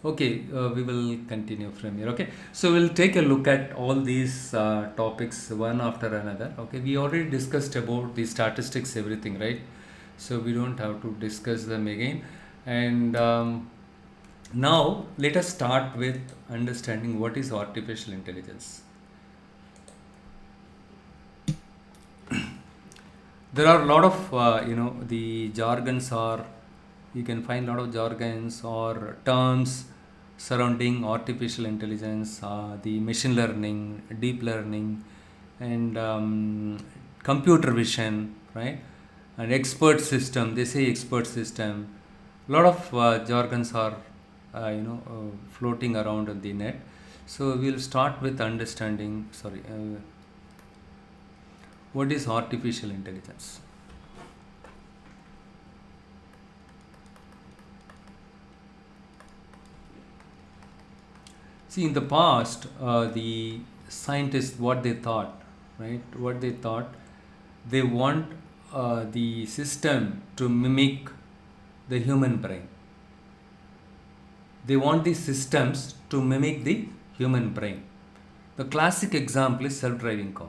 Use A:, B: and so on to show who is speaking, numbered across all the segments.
A: Okay, we will continue from here. Okay, so we'll take a look at all these topics one after another. Okay, we already discussed about the statistics, everything, right? So we don't have to discuss them again. And now let us start with understanding what is artificial intelligence. There are a lot of the jargons are, you can find a lot of jargons or terms surrounding artificial intelligence, the machine learning, deep learning, and computer vision, right? And expert system, they say expert system. A lot of jargons are floating around on the net. So we'll start with understanding, what is artificial intelligence. See, in the past, the scientists, what they thought, right? What they thought, they want the system to mimic the human brain. They want these systems to mimic the human brain. The classic example is self-driving car,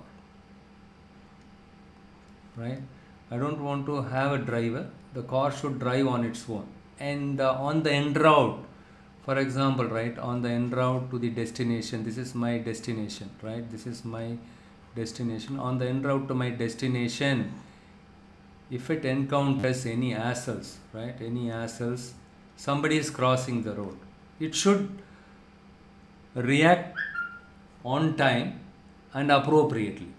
A: right? I don't want to have a driver. The car should drive on its own. And on the en route, for example, right, on the en route to the destination, this is my destination, right? This is my destination. On the en route to my destination, if it encounters any hassles, right, any hassles, somebody is crossing the road, it should react on time and appropriately,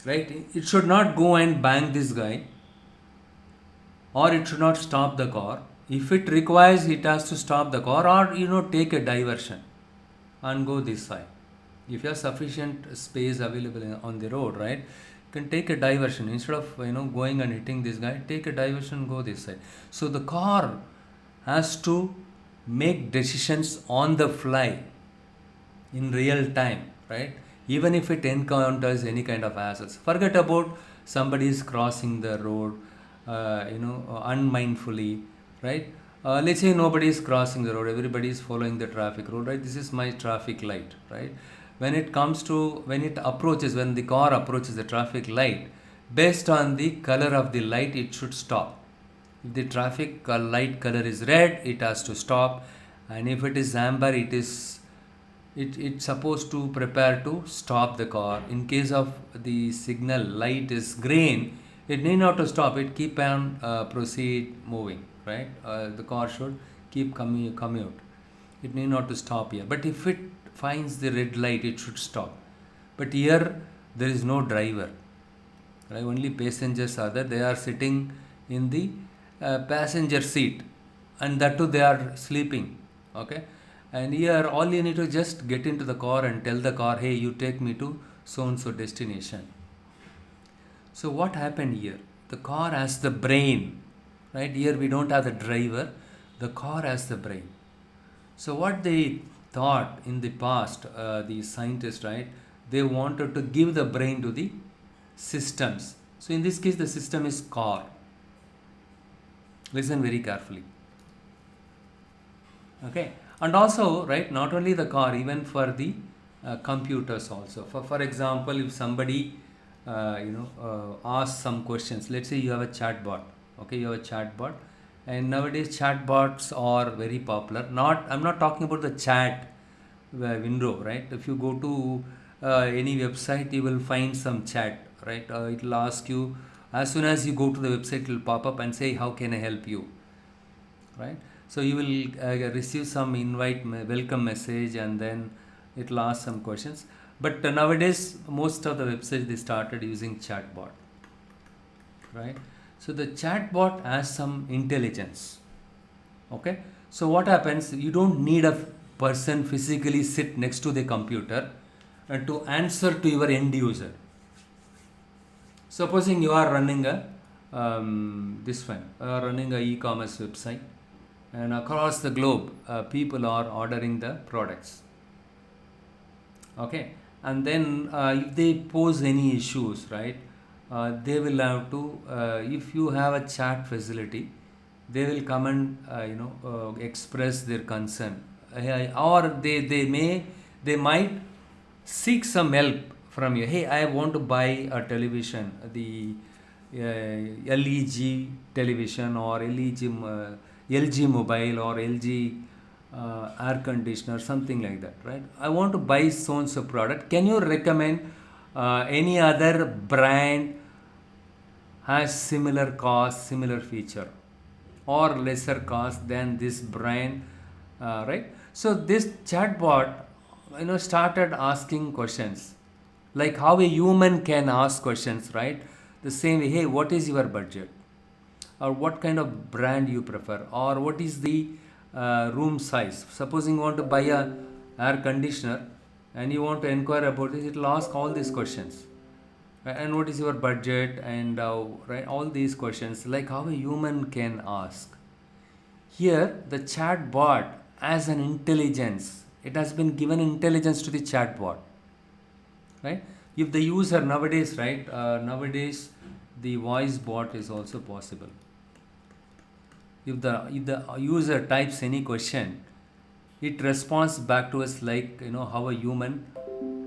A: right? It should not go and bang this guy, or it should not stop the car. If it requires, it has to stop the car, or take a diversion and go this side. If you have sufficient space available on the road, right, you can take a diversion. Instead of going and hitting this guy, take a diversion, go this side. So the car has to make decisions on the fly in real time, right? Even if it encounters any kind of hassles, forget about somebody is crossing the road unmindfully, right? Let's say nobody is crossing the road, everybody is following the traffic rule, right? This is my traffic light, right? When the car approaches the traffic light, based on the color of the light, it should stop. If the traffic light color is red, it has to stop, and if it is amber, it's supposed to prepare to stop the car. In case of the signal light is green, it need not to stop, it keep on proceed moving, right? The car should keep commute. It need not to stop here. But if it finds the red light, it should stop. But here there is no driver, right? Only passengers are there. They are sitting in the passenger seat, and that too they are sleeping. Okay, and here all you need to just get into the car and tell the car, hey, you take me to so and so destination. So what happened here? The car has the brain, right? Here we don't have the driver. The car has the brain. So what they thought in the past, the scientists, right? They wanted to give the brain to the systems. So in this case, the system is car. Listen very carefully. Okay, and also, right, not only the car, even for the computers also. For example, if somebody asks some questions, let's say you have a chatbot. Okay, you have a chatbot, and nowadays chatbots are very popular. I'm not talking about the chat window, right? If you go to any website, you will find some chat, right? It will ask you, as soon as you go to the website, it will pop up and say, how can I help you, right? So you will receive some welcome message, and then it will ask some questions. But nowadays, most of the websites, they started using chatbot, right? So the chatbot has some intelligence. Okay, so what happens? You don't need a person physically sit next to the computer to answer to your end user. Supposing you are running running a e-commerce website, and across the globe, people are ordering the products. Okay, and then if they pose any issues, right, they will have to, if you have a chat facility, they will come and express their concern. Or they might seek some help from you. Hey, I want to buy a television, the LEG television, or LG mobile, or LG air conditioner, something like that, right? I want to buy so and so product. Can you recommend any other brand has similar cost, similar feature, or lesser cost than this brand, right? So this chatbot, started asking questions, like how a human can ask questions, right? The same way, hey, what is your budget, or what kind of brand you prefer, or what is the room size. Supposing you want to buy a air conditioner and you want to inquire about this, it will ask all these questions. And what is your budget, and right, all these questions, like how a human can ask. Here the chatbot as an intelligence, it has been given intelligence to the chatbot, right? If the user nowadays, right, nowadays the voice bot is also possible. If the user types any question, it responds back to us like how a human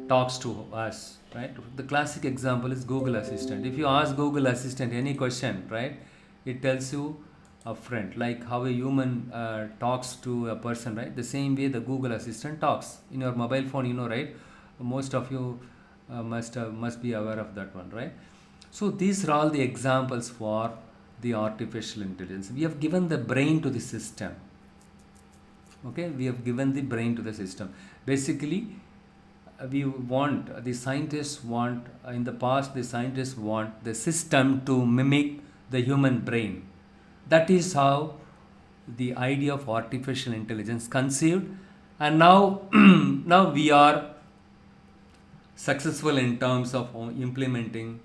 A: talks to us, right? The classic example is Google Assistant. If you ask Google Assistant any question, right, it tells you upfront, like how a human talks to a person, right? The same way the Google Assistant talks in your mobile phone, right? Most of you must be aware of that one, right? So these are all the examples for the artificial intelligence. We have given the brain to the system. Okay, we have given the brain to the system. Basically, the scientists want, in the past, the scientists want the system to mimic the human brain. That is how the idea of artificial intelligence conceived, and now now we are successful in terms of implementing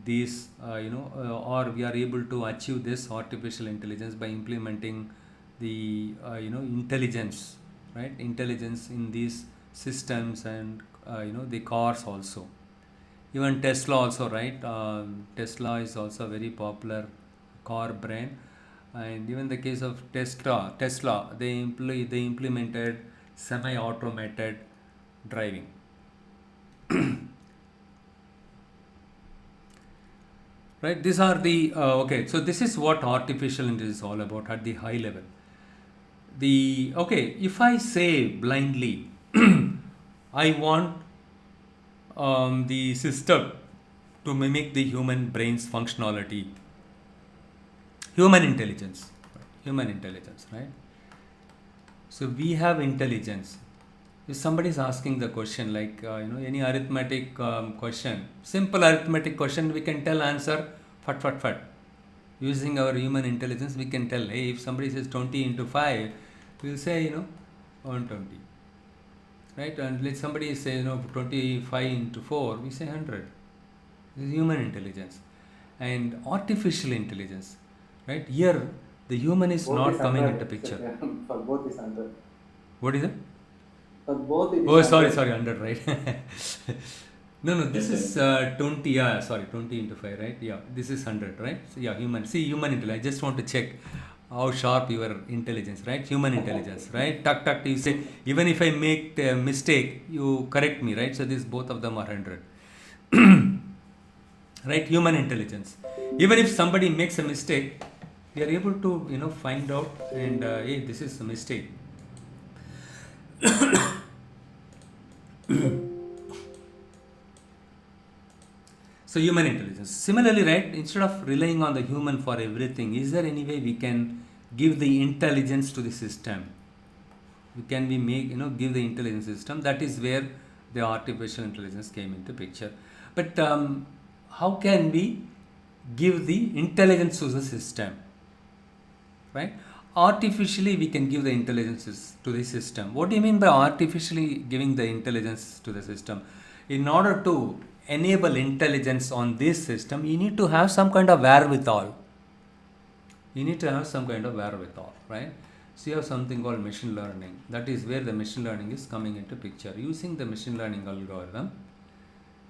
A: these, or we are able to achieve this artificial intelligence by implementing the intelligence, right? Intelligence in these systems, and the cars also. Even Tesla also, right? Tesla is also a very popular car brand, and even the case of Tesla, they implemented semi-automated driving. Right, these are the okay, so this is what artificial intelligence is all about at the high level. If I say blindly I want the system to mimic the human brain's functionality, human intelligence, right? So we have intelligence. If somebody is asking the question, like any arithmetic question, simple arithmetic question, we can tell answer fat. Using our human intelligence, we can tell, hey, if somebody says 20 into 5, we'll say 120, right? And let somebody say 25 into 4, we say 100. This is human intelligence. And artificial intelligence, right? Here the human is both not is coming into picture.
B: For both is 100.
A: What is it?
B: For both it is
A: Oh,
B: 100.
A: sorry, 100, right? No, this is 20, 20 into 5, right? Yeah, this is 100, right? So, yeah, human intelligence. I just want to check how sharp your intelligence, right? Human intelligence, right? Tuck, you say, even if I make a mistake, you correct me, right? So, both of them are 100. Right? Human intelligence. Even if somebody makes a mistake, we are able to, find out, and, hey, this is a mistake. So human intelligence. Similarly, right, instead of relying on the human for everything, is there any way we can give the intelligence to the system? Give the intelligence system. That is where the artificial intelligence came into picture. But how can we give the intelligence to the system? Right? Artificially, we can give the intelligence to the system. What do you mean by artificially giving the intelligence to the system? In order to enable intelligence on this system, you need to have some kind of wherewithal. Right? So you have something called machine learning. That is where the machine learning is coming into picture. Using the machine learning algorithm,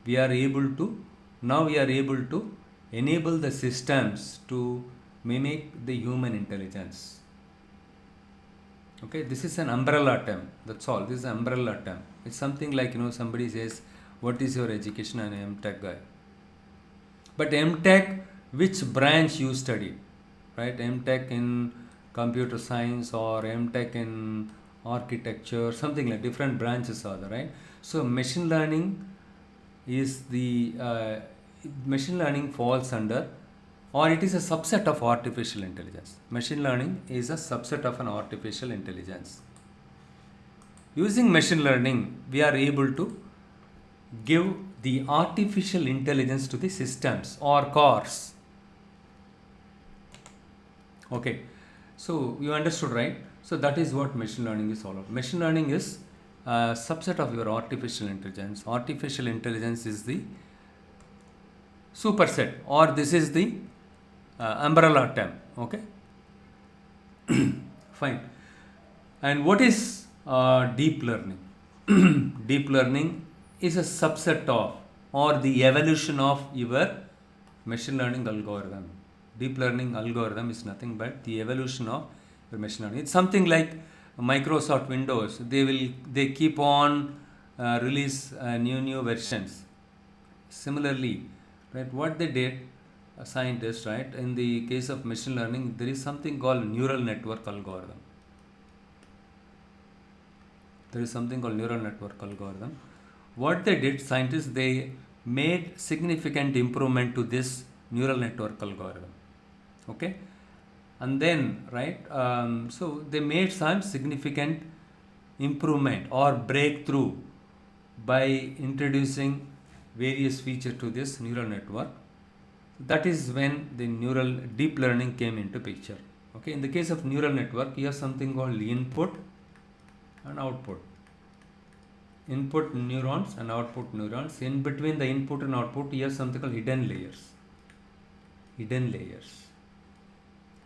A: we are able to enable the systems to mimic the human intelligence. Okay, this is an umbrella term. That's all. This is an umbrella term. It's something like, somebody says, "What is your education?" And I'm tech guy. But MTech, which branch you studied, right? MTech in computer science or MTech in architecture, something like different branches are there, right? So machine learning is the machine learning falls under, or it is a subset of artificial intelligence. Machine learning is a subset of an artificial intelligence. Using machine learning, we are able to give the artificial intelligence to the systems or cars. Okay, so you understood, right? So that is what machine learning is all about. Machine learning is a subset of your artificial intelligence. Artificial intelligence is the superset, or this is the umbrella term. Okay, fine. And what is deep learning? Deep learning is a subset of, or the evolution of your machine learning algorithm. Deep learning algorithm is nothing but the evolution of your machine learning. It's something like Microsoft Windows. They keep on release new versions. Similarly, right, what they did, scientists, right, in the case of machine learning, there is something called neural network algorithm. There is something called neural network algorithm. What they did, scientists, they made significant improvement to this neural network algorithm. Okay, and then, right, so they made some significant improvement or breakthrough by introducing various features to this neural network. That is when the neural deep learning came into picture. Okay, in the case of neural network, you have something called input and output. Input neurons and output neurons. In between the input and output, you have something called hidden layers. Hidden layers.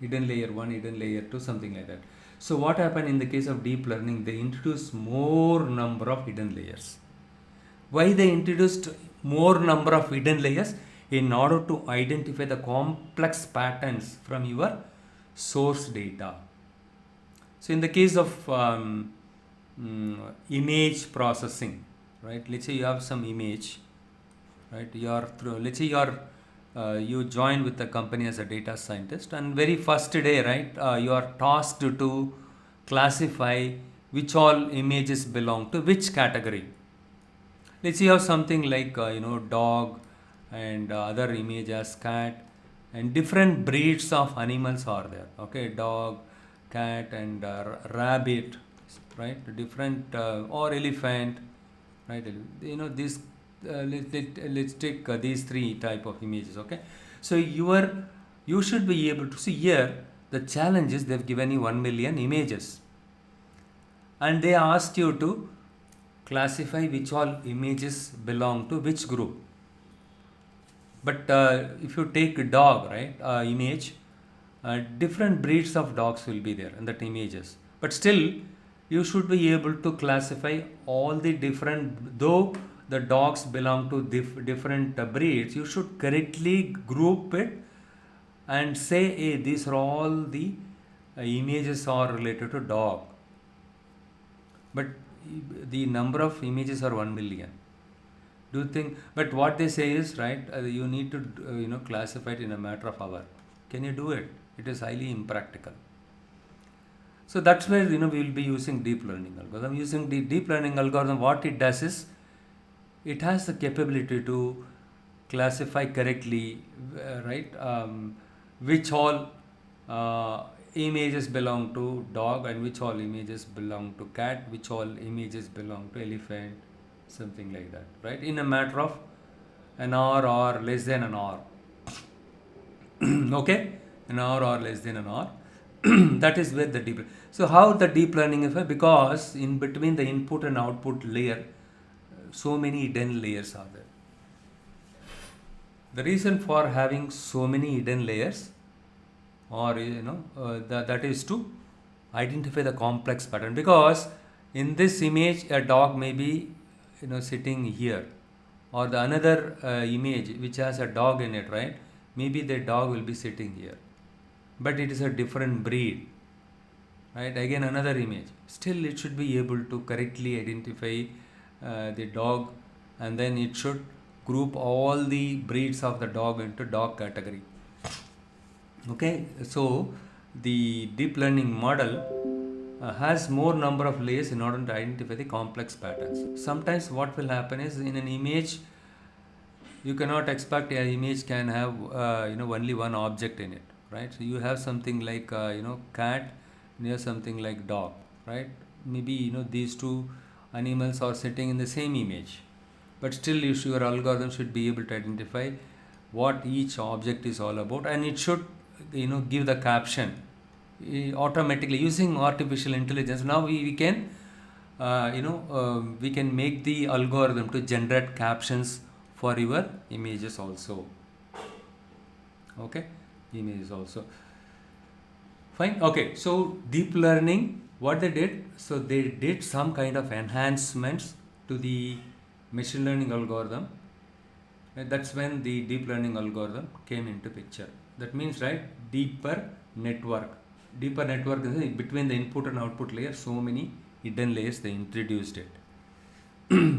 A: Hidden layer 1, hidden layer 2, something like that. So what happened in the case of deep learning? They introduced more number of hidden layers. Why they introduced more number of hidden layers? In order to identify the complex patterns from your source data. So in the case of image processing, right? Let's say you have some image, right? Let's say you join with the company as a data scientist, and very first day, right, you are tasked to classify which all images belong to which category. Let's say you have something like dog and other image as cat, and different breeds of animals are there. Okay, dog, cat, and rabbit, right? Different or elephant, right? These. Let's take these three type of images. Okay, so you should be able to see here. The challenge is they've given you 1 million images, and they asked you to classify which all images belong to which group. But if you take a dog, right, image, different breeds of dogs will be there in that images. But still, you should be able to classify all the different, though the dogs belong to different breeds, you should correctly group it and say, hey, these are all the images are related to dog. But the number of images are 1 million. Do you think? But what they say is, right, you need to classify it in a matter of hour. Can you do it? It is highly impractical. So that's where we will be using deep learning algorithm. Using the deep learning algorithm, what it does is it has the capability to classify correctly, right, which all images belong to dog and which all images belong to cat, which all images belong to elephant, something like that, right, in a matter of an hour or less than an hour. Okay, an hour or less than an hour. That is where the deep. So how the deep learning is? Because in between the input and output layer, so many hidden layers are there. The reason for having so many hidden layers, or that is to identify the complex pattern. Because in this image, a dog may be sitting here, or the another image which has a dog in it, right? Maybe the dog will be sitting here. but it is a different breed, right? Again, another image. Still, it should be able to correctly identify the dog, and then it should group all the breeds of the dog into dog category. Okay, so the deep learning model has more number of layers in order to identify the complex patterns. Sometimes what will happen is, in an image, you cannot expect an image can have only one object in it, right? So you have something like cat, and you have something like dog, right? Maybe these two animals are sitting in the same image, but still your algorithm should be able to identify what each object is all about, and it should give the caption automatically using artificial intelligence. Now we can we can make the algorithm to generate captions for your images also. Okay, images also. Fine. Okay, so deep learning, what they did, so they did some kind of enhancements to the machine learning algorithm. And that's when the deep learning algorithm came into picture. That means, right, deeper network. Deeper network is between the input and output layer, so many hidden layers they introduced it.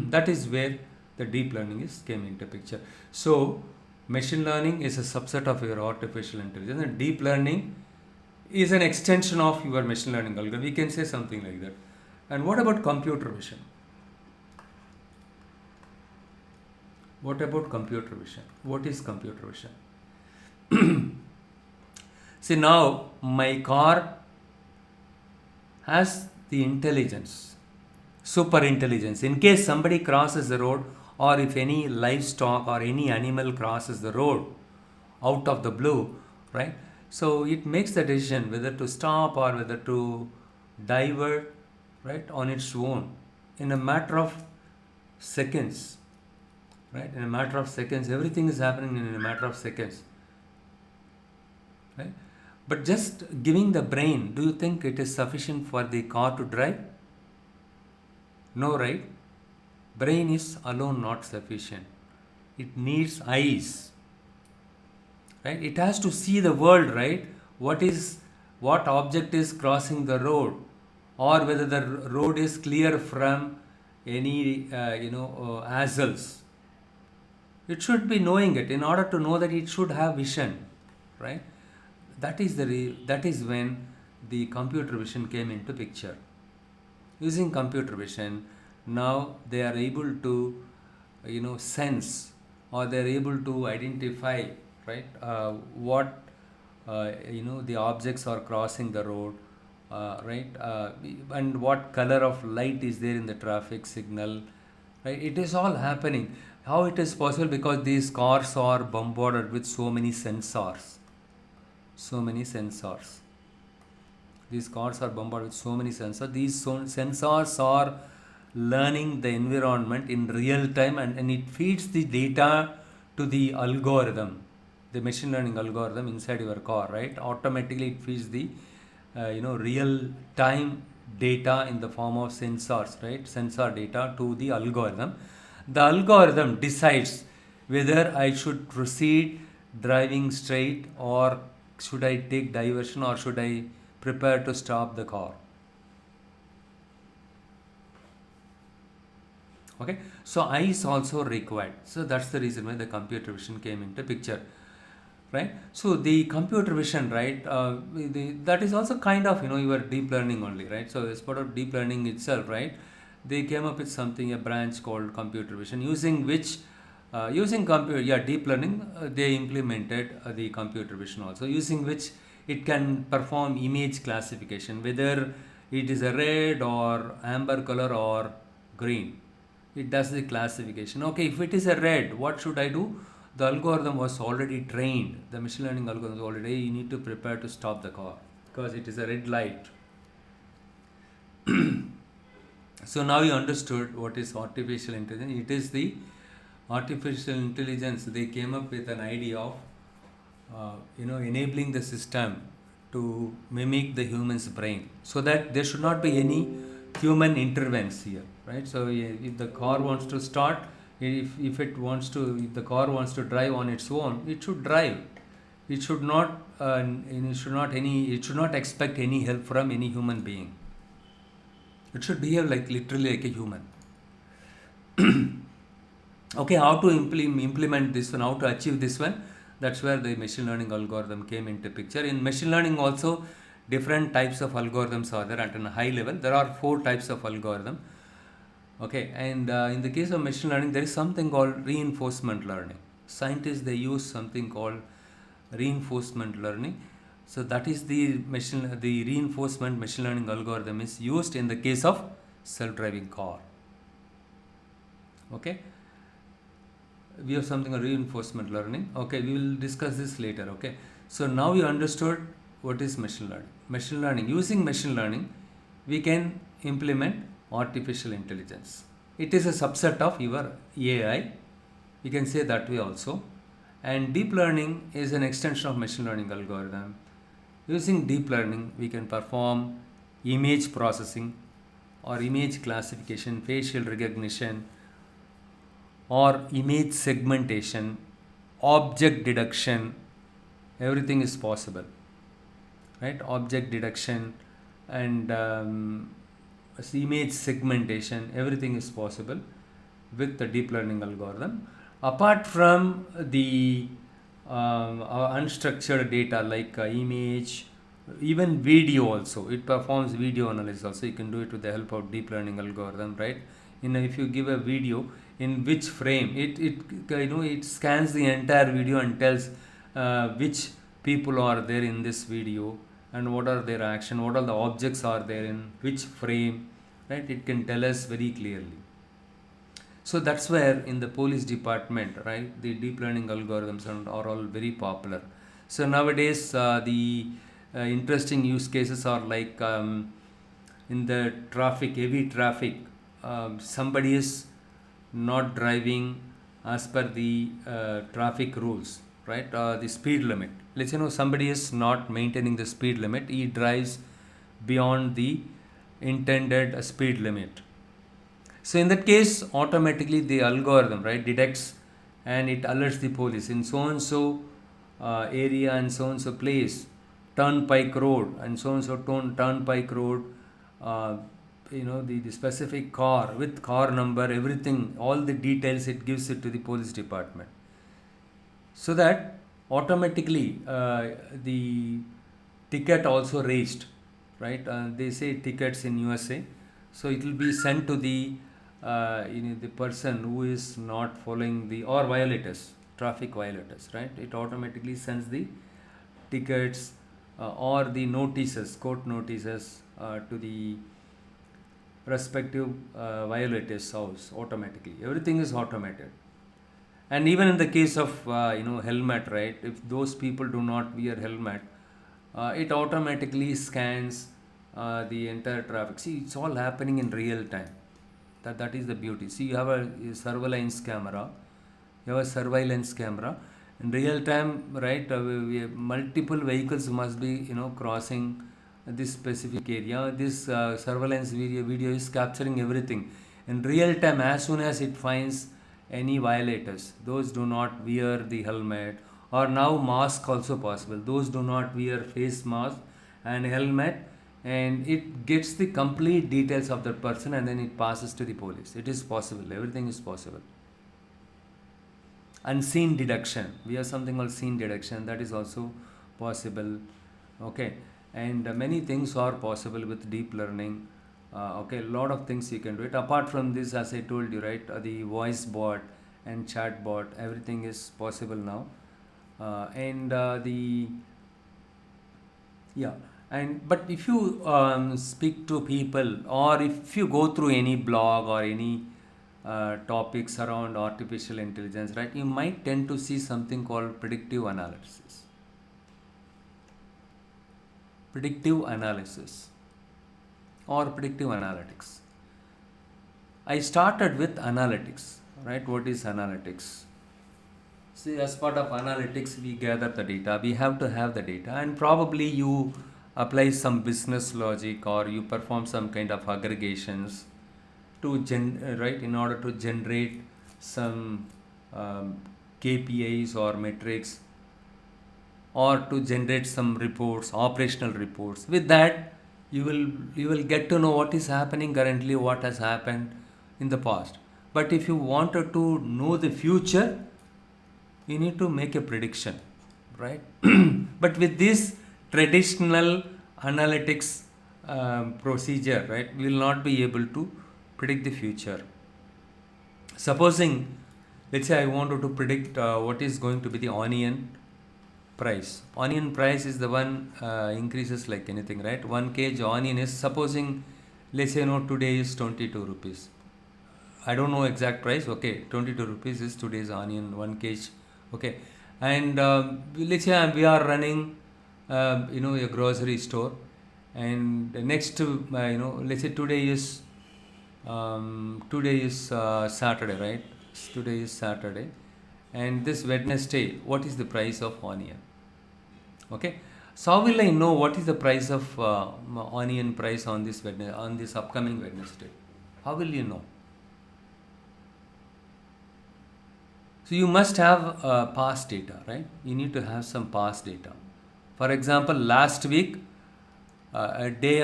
A: That is where the deep learning came into picture. So machine learning is a subset of your artificial intelligence, and deep learning is an extension of your machine learning algorithm. We can say something like that. And what about computer vision? What about computer vision? What is computer vision? See, now my car has the intelligence, super intelligence. In case somebody crosses the road, or if any livestock or any animal crosses the road out of the blue, right? So it makes the decision whether to stop or whether to divert, right, on its own in a matter of seconds, right? In a matter of seconds, everything is happening in a matter of seconds, right? But just giving the brain, do you think it is sufficient for the car to drive? No, right? Brain is alone not sufficient. It needs eyes, right? It has to see the world, right? What object is crossing the road, or whether the road is clear from any hassles. It should be knowing it. In order to know that, it should have vision, right? That is when the computer vision came into picture. Using computer vision, now they are able to sense, or they are able to identify, right, what the objects are crossing the road, right, and what color of light is there in the traffic signal, right? It is all happening. How it is possible? Because these cars are bombarded with so many sensors. These cars are bombarded with so many sensors. These sensors are learning the environment in real time, and it feeds the data to the algorithm, the machine learning algorithm inside your car, right? Automatically it feeds the real time data in the form of sensors, right? Sensor data to the algorithm. The algorithm decides whether I should proceed driving straight, or should I take diversion, or should I prepare to stop the car. Okay, so eye is also required. So that's the reason why the computer vision came into picture, right? So the computer vision, right, that is also kind of your deep learning only, right? So as part of deep learning itself, right, they came up with something, a branch called computer vision, using which deep learning, they implemented the computer vision also, using which it can perform image classification, whether it is a red or amber color or green. It does the classification. Okay, if it is a red, what should I do? The algorithm was already trained. The machine learning algorithm was already, you need to prepare to stop the car because it is a red light. So now you understood what is artificial intelligence. It is the artificial intelligence. They came up with an idea of enabling the system to mimic the human's brain, so that there should not be any human interference here, right? So if the car wants to start, if the car wants to drive on its own, it should drive. It should not it should not expect any help from any human being. It should behave literally like a human. Okay, how to implement this one, how to achieve this one? That's where the machine learning algorithm came into picture. In machine learning also, different types of algorithms are there at a high level. There are 4 types of algorithm. Okay, and in the case of machine learning, there is something called reinforcement learning. Scientists, they use something called reinforcement learning. So that is the reinforcement machine learning algorithm is used in the case of self-driving car. Okay, we have something called reinforcement learning. Okay, we will discuss this later. Okay, so now you understood what is machine learning. Using machine learning, we can implement artificial intelligence. It is a subset of your AI, we can say that way also. And deep learning is an extension of machine learning algorithm. Using deep learning, we can perform image processing or image classification, facial recognition, or image segmentation, object deduction. Everything is possible, right? Object deduction and image segmentation, everything is possible with the deep learning algorithm. Apart from the unstructured data like image, even video also, it performs video analysis also. You can do it with the help of deep learning algorithm, right? If you give a video, in which frame, it scans the entire video and tells which people are there in this video and what are their action, what are the objects are there in which frame, right? It can tell us very clearly. So that's where in the police department, right, the deep learning algorithms are all very popular. So nowadays the interesting use cases are like in the traffic, heavy traffic, somebody is not driving as per the traffic rules, right? The speed limit. Let's say somebody is not maintaining the speed limit. He drives beyond the intended speed limit. So in that case, automatically the algorithm, right, detects and it alerts the police in so and so area and so and so place, turnpike road and so turnpike road. The specific car with car number, everything, all the details, it gives it to the police department, so that automatically the ticket also raised, right? They say tickets in USA, so it will be sent to the the person who is not following the or violators, traffic violators, right? It automatically sends the tickets or the notices, court notices to the respective violators' house automatically. Everything is automated. And even in the case of helmet, right? If those people do not wear helmet, it automatically scans the entire traffic. See, it's all happening in real time. That is the beauty. See, you have a surveillance camera. In real time, right? Multiple vehicles must be crossing this specific area. This surveillance video is capturing everything in real time. As soon as it finds any violators, those do not wear the helmet, or now mask also possible, those do not wear face mask and helmet, and it gets the complete details of that person and then it passes to the police. It is possible. Everything is possible. And scene detection, we have something called scene detection, that is also possible. Okay, and many things are possible with deep learning. Okay, a lot of things you can do it. Apart from this, as I told you, right, the voice bot and chat bot, everything is possible now. But if you speak to people, or if you go through any blog or any topics around artificial intelligence, right, you might tend to see something called predictive analysis or predictive analytics. I started with analytics, right? What is analytics? See, as part of analytics, we gather the data. We have to have the data, and probably you apply some business logic or you perform some kind of aggregations to in order to generate some KPIs or metrics or to generate some reports, operational reports. With that, you will get to know what is happening currently, what has happened in the past. But if you wanted to know the future, you need to make a prediction, right? But with this traditional analytics procedure, right, we will not be able to predict the future. Supposing, let's say I wanted to predict what is going to be the onion price. Onion price is the one increases like anything, right? 1 kg onion is, supposing, let's say, today is 22 rupees. I don't know exact price. Okay, 22 rupees is today's onion 1 kg. Okay, and let's say we are running, a grocery store, and the next, let's say today is Saturday, right? Today is Saturday, and this Wednesday, what is the price of onion? Okay, so how will I know what is the price of onion price on this upcoming Wednesday? How will you know? So you must have past data, right? You need to have some past data. For example, last week, a day,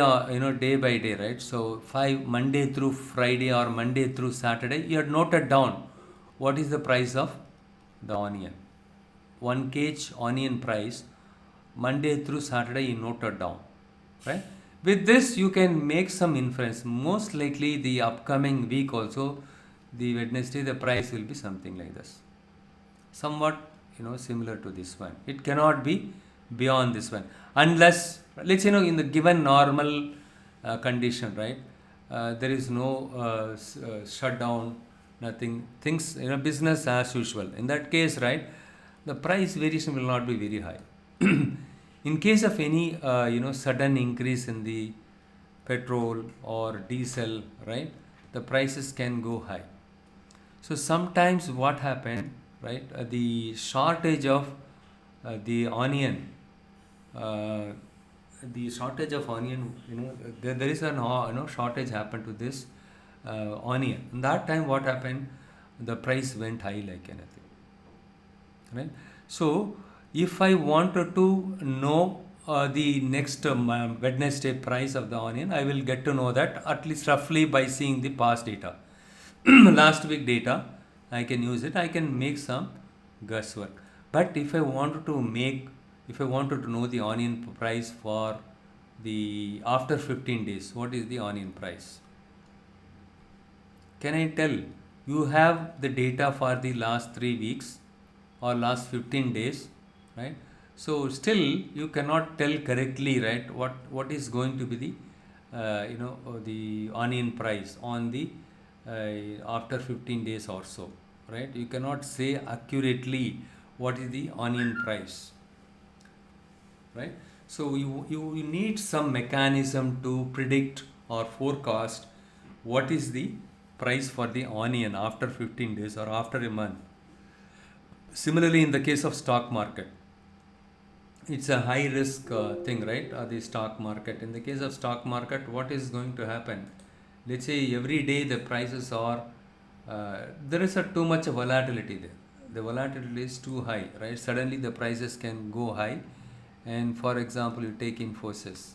A: day by day, right? So Monday through Friday or Monday through Saturday, you had noted down what is the price of the onion. 1 kg onion price, Monday through Saturday, you noted down, right? With this, you can make some inference. Most likely, the upcoming week also, the Wednesday, the price will be something like this, somewhat similar to this one. It cannot be beyond this one, unless, let's say, in the given normal condition, right? There is no shutdown, nothing, things, business as usual. In that case, right, the price variation will not be very high. In case of any sudden increase in the petrol or diesel, right, the prices can go high. So sometimes what happened, right, the shortage of the onion, there is an shortage happened to this onion. In that time, what happened? The price went high like anything, right? So if I wanted to know the next Wednesday price of the onion, I will get to know that at least roughly by seeing the past data. Last week data, I can use it. I can make some guesswork. But if I wanted to know the onion price for the after 15 days, what is the onion price? Can I tell? You have the data for the last 3 weeks or last 15 days, right? So still you cannot tell correctly, right, what is going to be the the onion price on the after 15 days or so, right? You cannot say accurately what is the onion price, right? So you need some mechanism to predict or forecast what is the price for the onion after 15 days or after a month. Similarly, in the case of stock market, it's a high risk thing, right? The stock market. In the case of stock market, what is going to happen? Let's say every day the prices are, there is too much volatility there. The volatility is too high, right? Suddenly the prices can go high. And for example, you take Infosys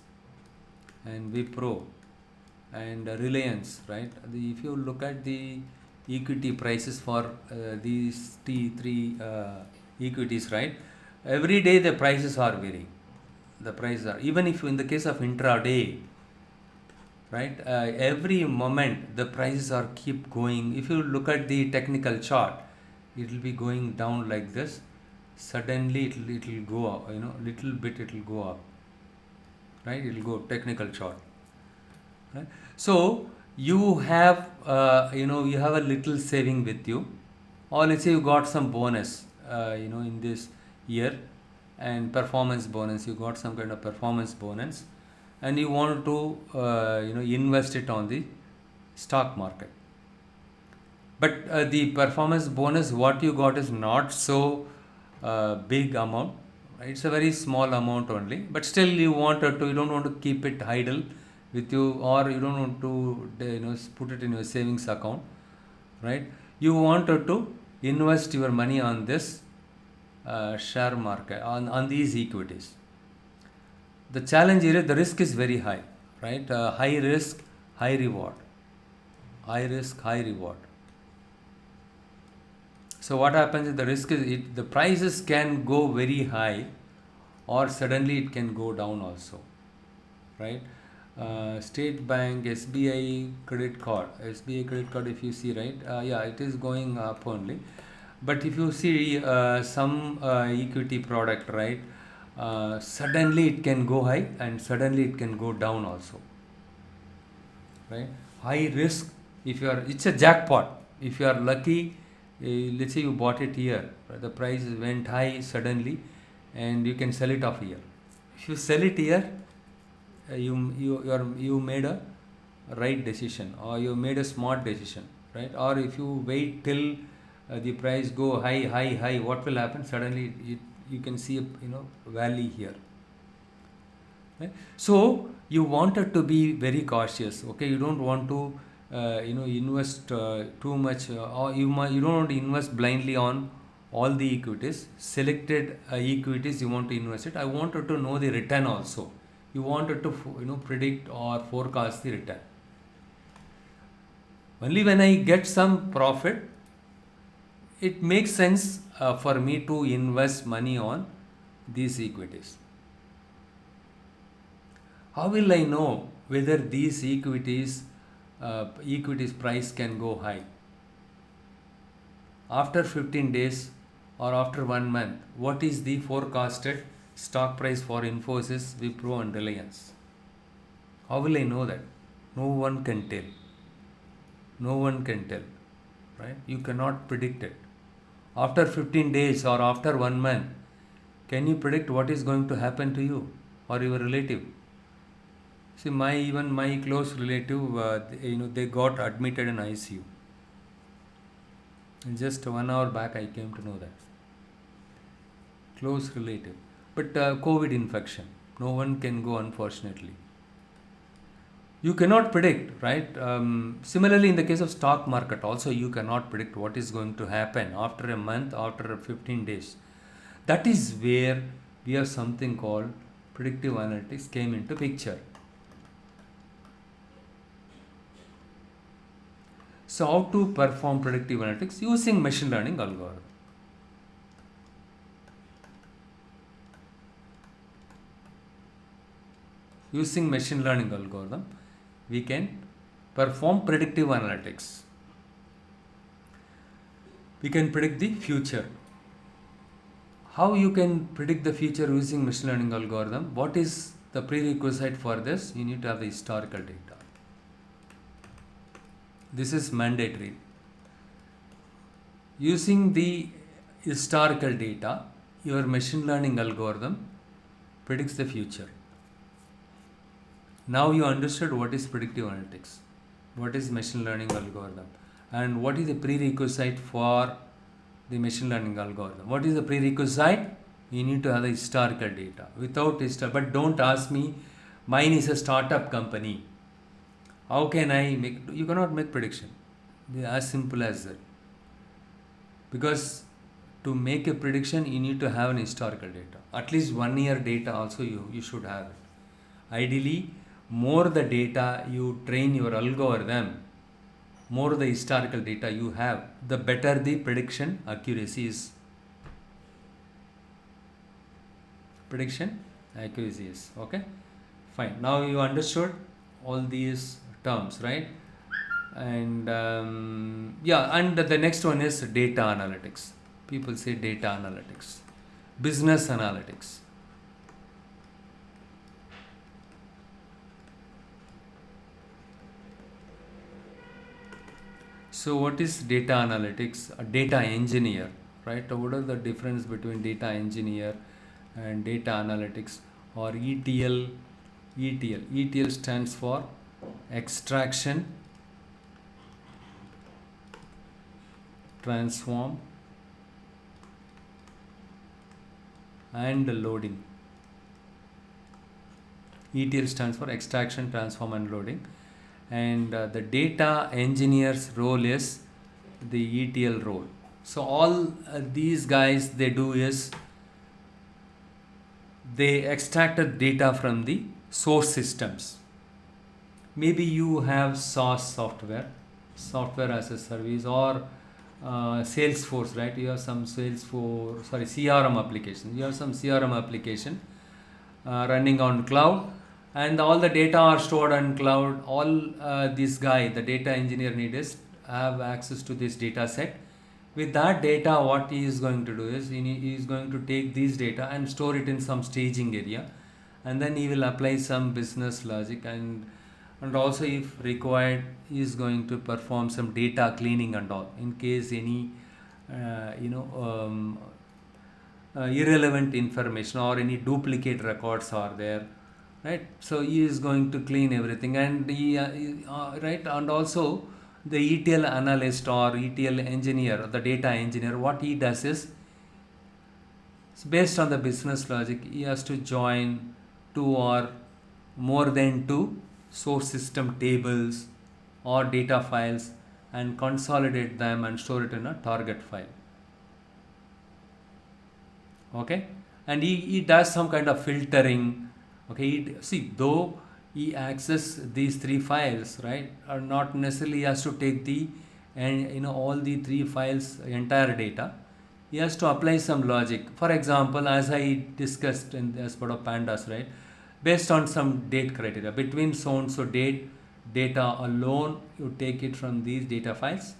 A: and Wipro and Reliance, right? If you look at the equity prices for these three equities, right? Every day the prices are varying. The prices are, even if in the case of intraday, right? Every moment the prices are keep going. If you look at the technical chart, it will be going down like this. Suddenly it will go up. Little bit it will go up. Right? It will go technical chart. Right? So you have you have a little saving with you, or let's say you got some bonus in this year, and performance bonus, you got some kind of performance bonus, and you want to invest it on the stock market. But the performance bonus what you got is not so big amount, right? It's a very small amount only, but still you don't want to keep it idle with you, or you don't want to put it in your savings account, right? You wanted to invest your money on this share market on these equities. The challenge here is the risk is very high, right? High risk, high reward. High risk, high reward. So what happens is the risk is the prices can go very high, or suddenly it can go down also, right? State Bank, SBI credit card, if you see, right? Yeah, it is going up only. But if you see some equity product, right? Suddenly it can go high and suddenly it can go down also, right? High risk, if you are, it's a jackpot. If you are lucky, let's say you bought it here, right? The price went high suddenly and you can sell it off here. If you sell it here, you made a right decision, or you made a smart decision, right? Or if you wait till the price go high, what will happen? Suddenly you can see a valley here, right? So you wanted to be very cautious, okay? You don't want to invest too much, or you don't want to invest blindly on all the equities. Selected equities you want to invest it. I wanted to know the return also. You wanted to predict or forecast the return. Only when I get some profit, it makes sense for me to invest money on these equities. How will I know whether these equities price can go high? After 15 days or after 1 month, what is the forecasted stock price for Infosys, Wipro and Reliance? How will I know that? No one can tell. No one can tell, right? You cannot predict it. After 15 days or after 1 month, can you predict what is going to happen to you or your relative? See, even my close relative, they got admitted in ICU. And just 1 hour back, I came to know that. Close relative. But COVID infection, no one can go, unfortunately. You cannot predict, right? Similarly, in the case of stock market, also you cannot predict what is going to happen after a month, after 15 days. That is where we have something called predictive analytics came into picture. So how to perform predictive analytics using machine learning algorithm? Using machine learning algorithm, we can perform predictive analytics. We can predict the future. How you can predict the future using machine learning algorithm? What is the prerequisite for this? You need to have the historical data. This is mandatory. Using the historical data, your machine learning algorithm predicts the future. Now you understood what is predictive analytics, what is machine learning algorithm, and what is the prerequisite for the machine learning algorithm. What is the prerequisite? You need to have the historical data. Without but don't ask me, mine is a startup company. How can I make? You cannot make prediction. As simple as that. Because to make a prediction, you need to have an historical data. At least 1 year data also you should have it. Ideally, more the data you train your algorithm, more the historical data you have, the better the prediction accuracy is. Prediction accuracy is. Okay? Fine. Now you understood all these terms, right? And and the next one is data analytics. People say data analytics, business analytics. So what is data analytics? A data engineer, right? What are the difference between data engineer and data analytics, or ETL? ETL stands for extraction, transform and loading. ETL stands for extraction, transform and loading. And the data engineer's role is the ETL role. So all these guys, they do is they extracted data from the source systems. Maybe you have SaaS software, software as a service, or Salesforce, right? You have some Salesforce, sorry, CRM application. You have some CRM application running on cloud, and all the data are stored on cloud. All this guy, the data engineer, needs have access to this data set. With that data, what he is going to do is he is going to take these data and store it in some staging area, and then he will apply some business logic, and also if required he is going to perform some data cleaning and all in case any uh, you know um, irrelevant information or any duplicate records are there, right? So he is going to clean everything, and right, and also the ETL analyst or ETL engineer, the data engineer, what he does is, based on the business logic, he has to join two or more than two source system tables or data files and consolidate them and store it in a target file. Okay, and he does some kind of filtering. Okay, see, though he access these three files, right, or not necessarily he has to take the, and all the three files entire data. He has to apply some logic. For example, as I discussed in as part of pandas, right, based on some date criteria, between so and so date data alone, you take it from these data files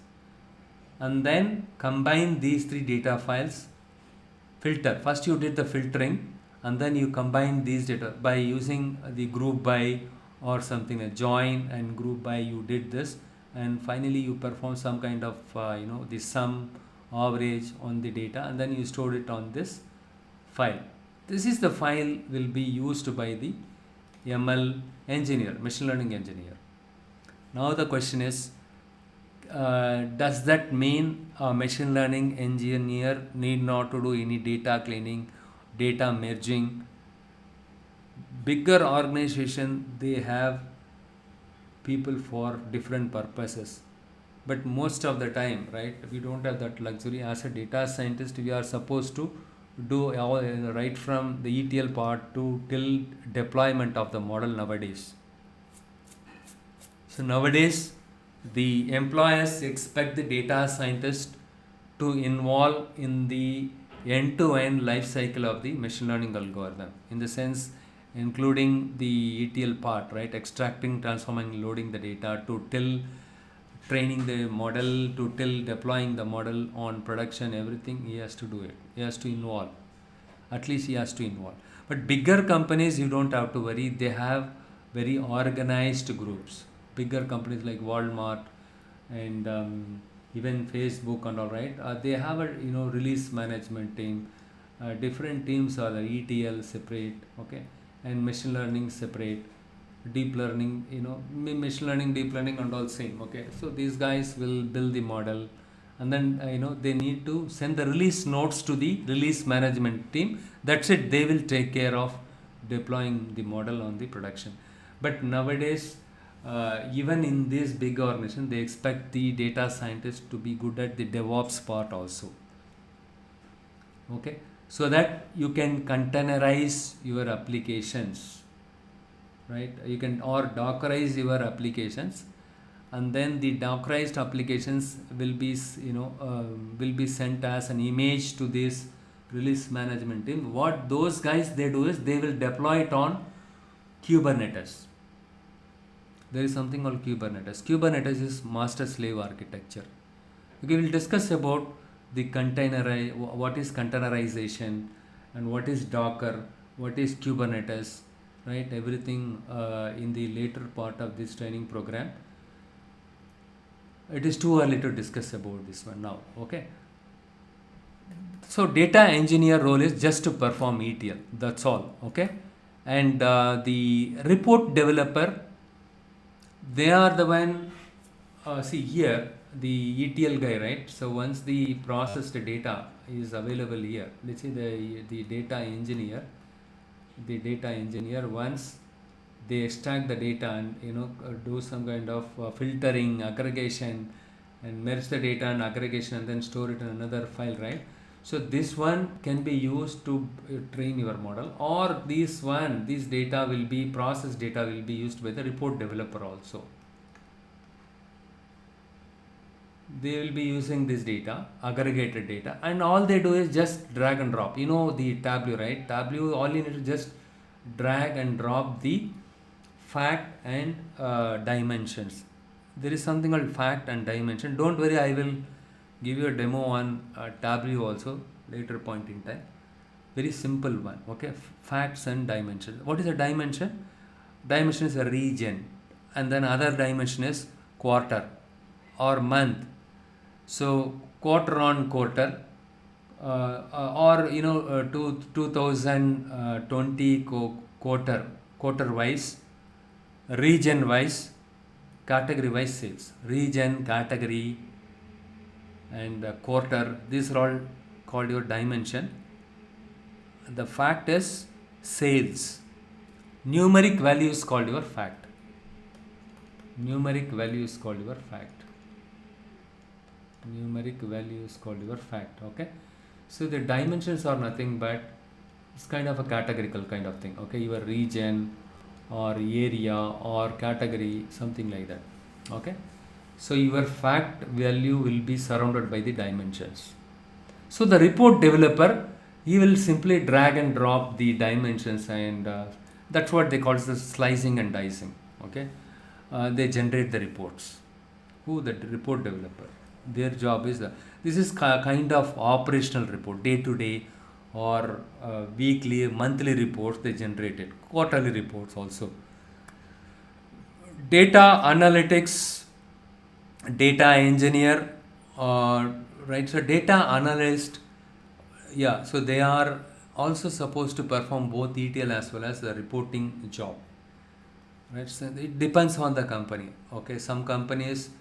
A: and then combine these three data files. Filter, first you did the filtering and then you combine these data by using the group by or something, a join and group by, you did this, and finally you perform some kind of the sum average on the data, and then you store it on this file. This is the file will be used by the ML engineer, machine learning engineer. Now the question is, does that mean a machine learning engineer need not to do any data cleaning, data merging? Bigger organization, they have people for different purposes, but most of the time, right, we don't have that luxury. As a data scientist, we are supposed to do all, right from the ETL part to till deployment of the model nowadays. So nowadays, the employers expect the data scientist to involve in the end-to-end life cycle of the machine learning algorithm, in the sense including the ETL part, right, extracting, transforming, loading the data, to till training the model, to till deploying the model on production, everything he has to do it. He has to involve. At least he has to involve. But bigger companies, you don't have to worry. They have very organized groups. Bigger companies like Walmart and even Facebook and all, right, they have a release management team. Different teams are the ETL separate, okay, and machine learning separate, deep learning, machine learning, deep learning and all same. Okay, so these guys will build the model, and then they need to send the release notes to the release management team. That's it, they will take care of deploying the model on the production. But nowadays, even in this big organization, they expect the data scientists to be good at the DevOps part also. Okay, so that you can containerize your applications, right? You can, or dockerize your applications, and then the dockerized applications will be will be sent as an image to this release management team. What those guys they do is they will deploy it on Kubernetes. There is something called Kubernetes. Kubernetes is master slave architecture. Okay, we'll discuss about the what is containerization and what is Docker, what is Kubernetes, right? Everything in the later part of this training program. It is too early to discuss about this one now. Okay. So data engineer role is just to perform ETL. That's all. Okay. And the report developer, they are the one. See here, the ETL guy, right? So once the processed data is available here, let's say the data engineer, once they extract the data and do some kind of filtering, aggregation, and merge the data and aggregation, and then store it in another file, right? So this one can be used to train your model, or this data will be process data will be used by the report developer also. They will be using this data, aggregated data, and all they do is just drag and drop. You know the Tableau, right? Tableau, all you need to just drag and drop the fact and dimensions. There is something called fact and dimension. Don't worry, I will give you a demo on Tableau also later point in time. Very simple one. Okay, facts and dimension. What is a dimension? Dimension is a region, and then other dimension is quarter or month. So quarter on quarter, or 2020 quarter wise, region wise, category wise sales, region, category, and quarter. These are all called your dimension. The fact is sales. Numeric value is called your fact. Numeric value is called your fact. Numeric value is called your fact. Okay, so the dimensions are nothing but it's kind of a categorical kind of thing. Okay, your region or area or category, something like that. Okay, so your fact value will be surrounded by the dimensions. So the report developer, he will simply drag and drop the dimensions, and that's what they call the slicing and dicing. Okay, they generate the reports. Who? The report developer. Their job is this is kind of operational report, day to day or weekly, monthly reports they generated, quarterly reports also. Data analytics, data engineer, right? So data analyst, yeah. So they are also supposed to perform both ETL as well as the reporting job, right? So it depends on the company. Okay, some companies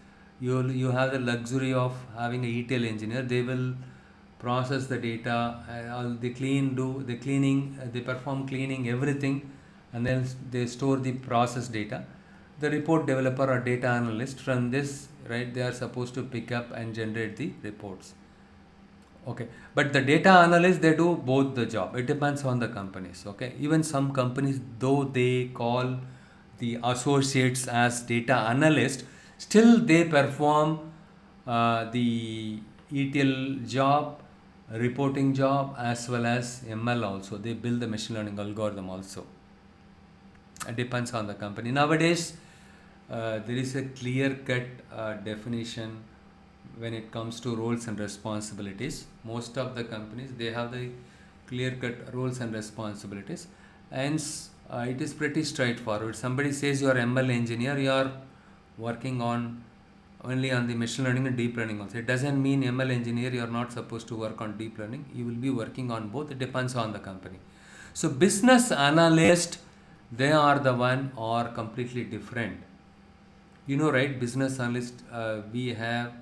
A: you have the luxury of having a ETL engineer. They will process the data, they cleaning, they perform cleaning, everything, and then they store the process data. The report developer or data analyst, from this, right, they are supposed to pick up and generate the reports. Okay, but the data analyst, they do both the job. It depends on the companies. Okay, even some companies, though they call the associates as data analyst, still they perform the ETL job, reporting job, as well as ML also. They build the machine learning algorithm also. It depends on the company. Nowadays, there is a clear-cut definition when it comes to roles and responsibilities. Most of the companies, they have the clear-cut roles and responsibilities, and it is pretty straightforward. Somebody says you are ML engineer, you are working on only on the machine learning and deep learning also. It doesn't mean ML engineer, you are not supposed to work on deep learning. You will be working on both. It depends on the company. So business analyst, they are the one or completely different. You know, right? Business analyst, we have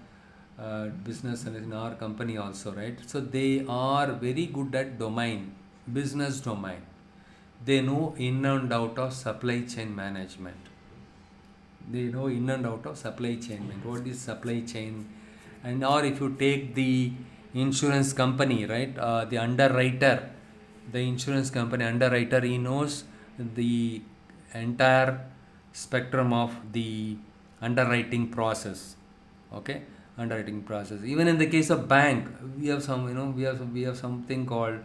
A: business analyst in our company also, right? So they are very good at business domain. They know in and out of supply chain management. They know in and out of supply chain. What is supply chain? And or if you take the insurance company, right? The underwriter, the insurance company underwriter, he knows the entire spectrum of the underwriting process. Okay, underwriting process. Even in the case of bank, we have some, we have something called,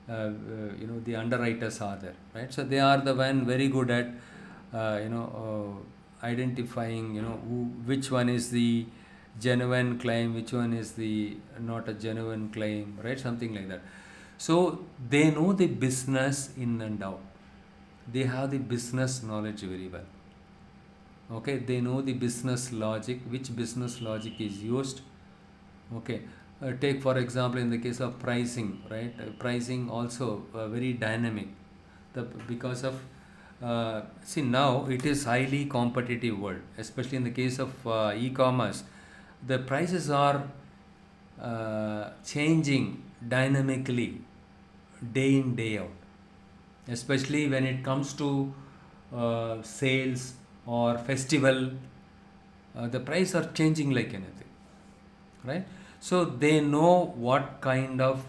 A: the underwriters are there, right? So they are the one very good at, identifying, which one is the genuine claim, which one is the not a genuine claim, right? Something like that. So they know the business in and out. They have the business knowledge very well. Okay, they know the business logic, which business logic is used. Okay, take for example in the case of pricing, right? Pricing also very dynamic. Because of see, now it is highly competitive world, especially in the case of e-commerce. The prices are changing dynamically day in day out, especially when it comes to sales or festival. The price are changing like anything, right? So they know what kind of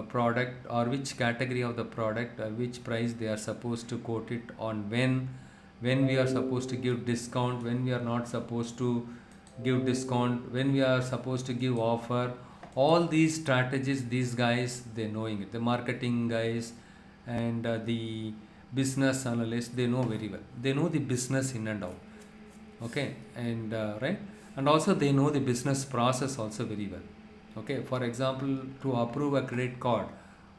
A: product or which category of the product, which price they are supposed to quote it on, when we are supposed to give discount, when we are not supposed to give discount, when we are supposed to give offer. All these strategies, these guys, they knowing it. The marketing guys and the business analysts, they know very well. They know the business in and out. Okay, and right, and also they know the business process also very well. Okay, for example, to approve a credit card,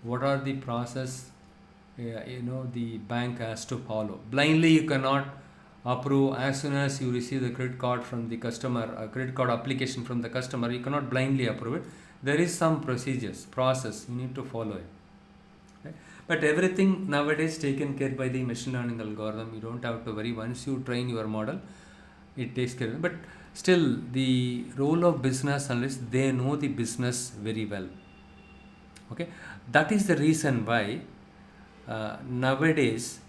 A: what are the process the bank has to follow? Blindly you cannot approve. As soon as you receive the credit card from the customer, a credit card application from the customer, you cannot blindly approve it. There is some process you need to follow it, right? But everything nowadays taken care by the machine learning algorithm. You don't have to worry. Once you train your model, it takes care of it. But still, the role of business analyst, they know the business very well. Okay, that is the reason why nowadays,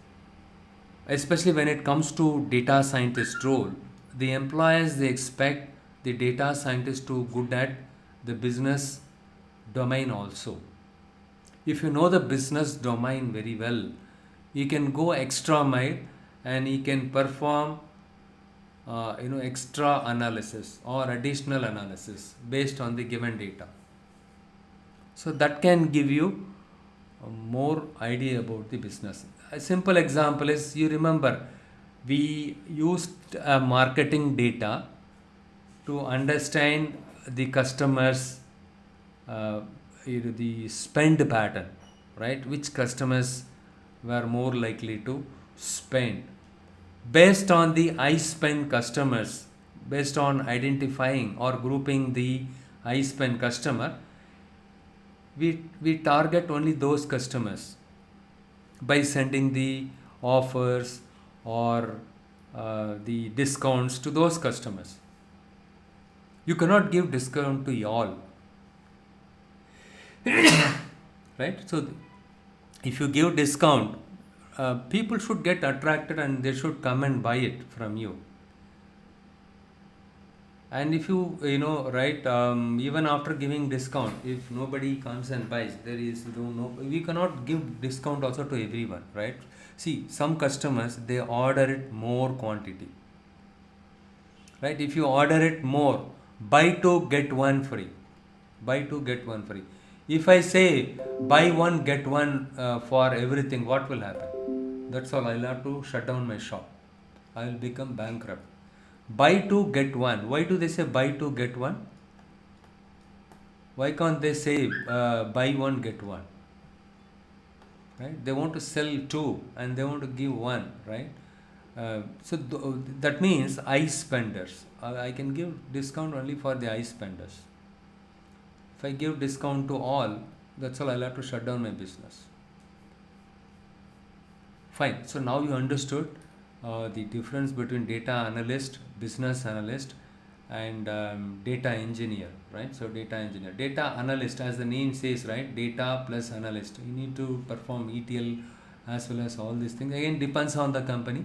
A: especially when it comes to data scientist role, the employers, they expect the data scientist to good at the business domain also. If you know the business domain very well, you can go extra mile and you can perform extra analysis or additional analysis based on the given data. So that can give you more idea about the business. A simple example is, you remember, we used marketing data to understand the customers, the spend pattern, right? Which customers were more likely to spend. Based on the high spend customers, based on identifying or grouping the high spend customer, we target only those customers by sending the offers or the discounts to those customers. You cannot give discount to all, right? So if you give discount, people should get attracted and they should come and buy it from you. And if you right, even after giving discount, if nobody comes and buys, there is no, we cannot give discount also to everyone, right? See, some customers, they order it more quantity, right? If you order it more, buy two get one free, buy two get one free. If I say buy one get one for everything, what will happen? That's all. I'll have to shut down my shop. I will become bankrupt. Buy two get one. Why do they say buy two get one? Why can't they say buy one get one? Right? They want to sell two and they want to give one, right? So that means high spenders. I can give discount only for the high spenders. If I give discount to all, that's all. I'll have to shut down my business. Fine. So now you understood the difference between data analyst, business analyst, and data engineer, right? So data engineer, data analyst, as the name says, right? Data plus analyst. You need to perform ETL as well as all these things. Again, depends on the company,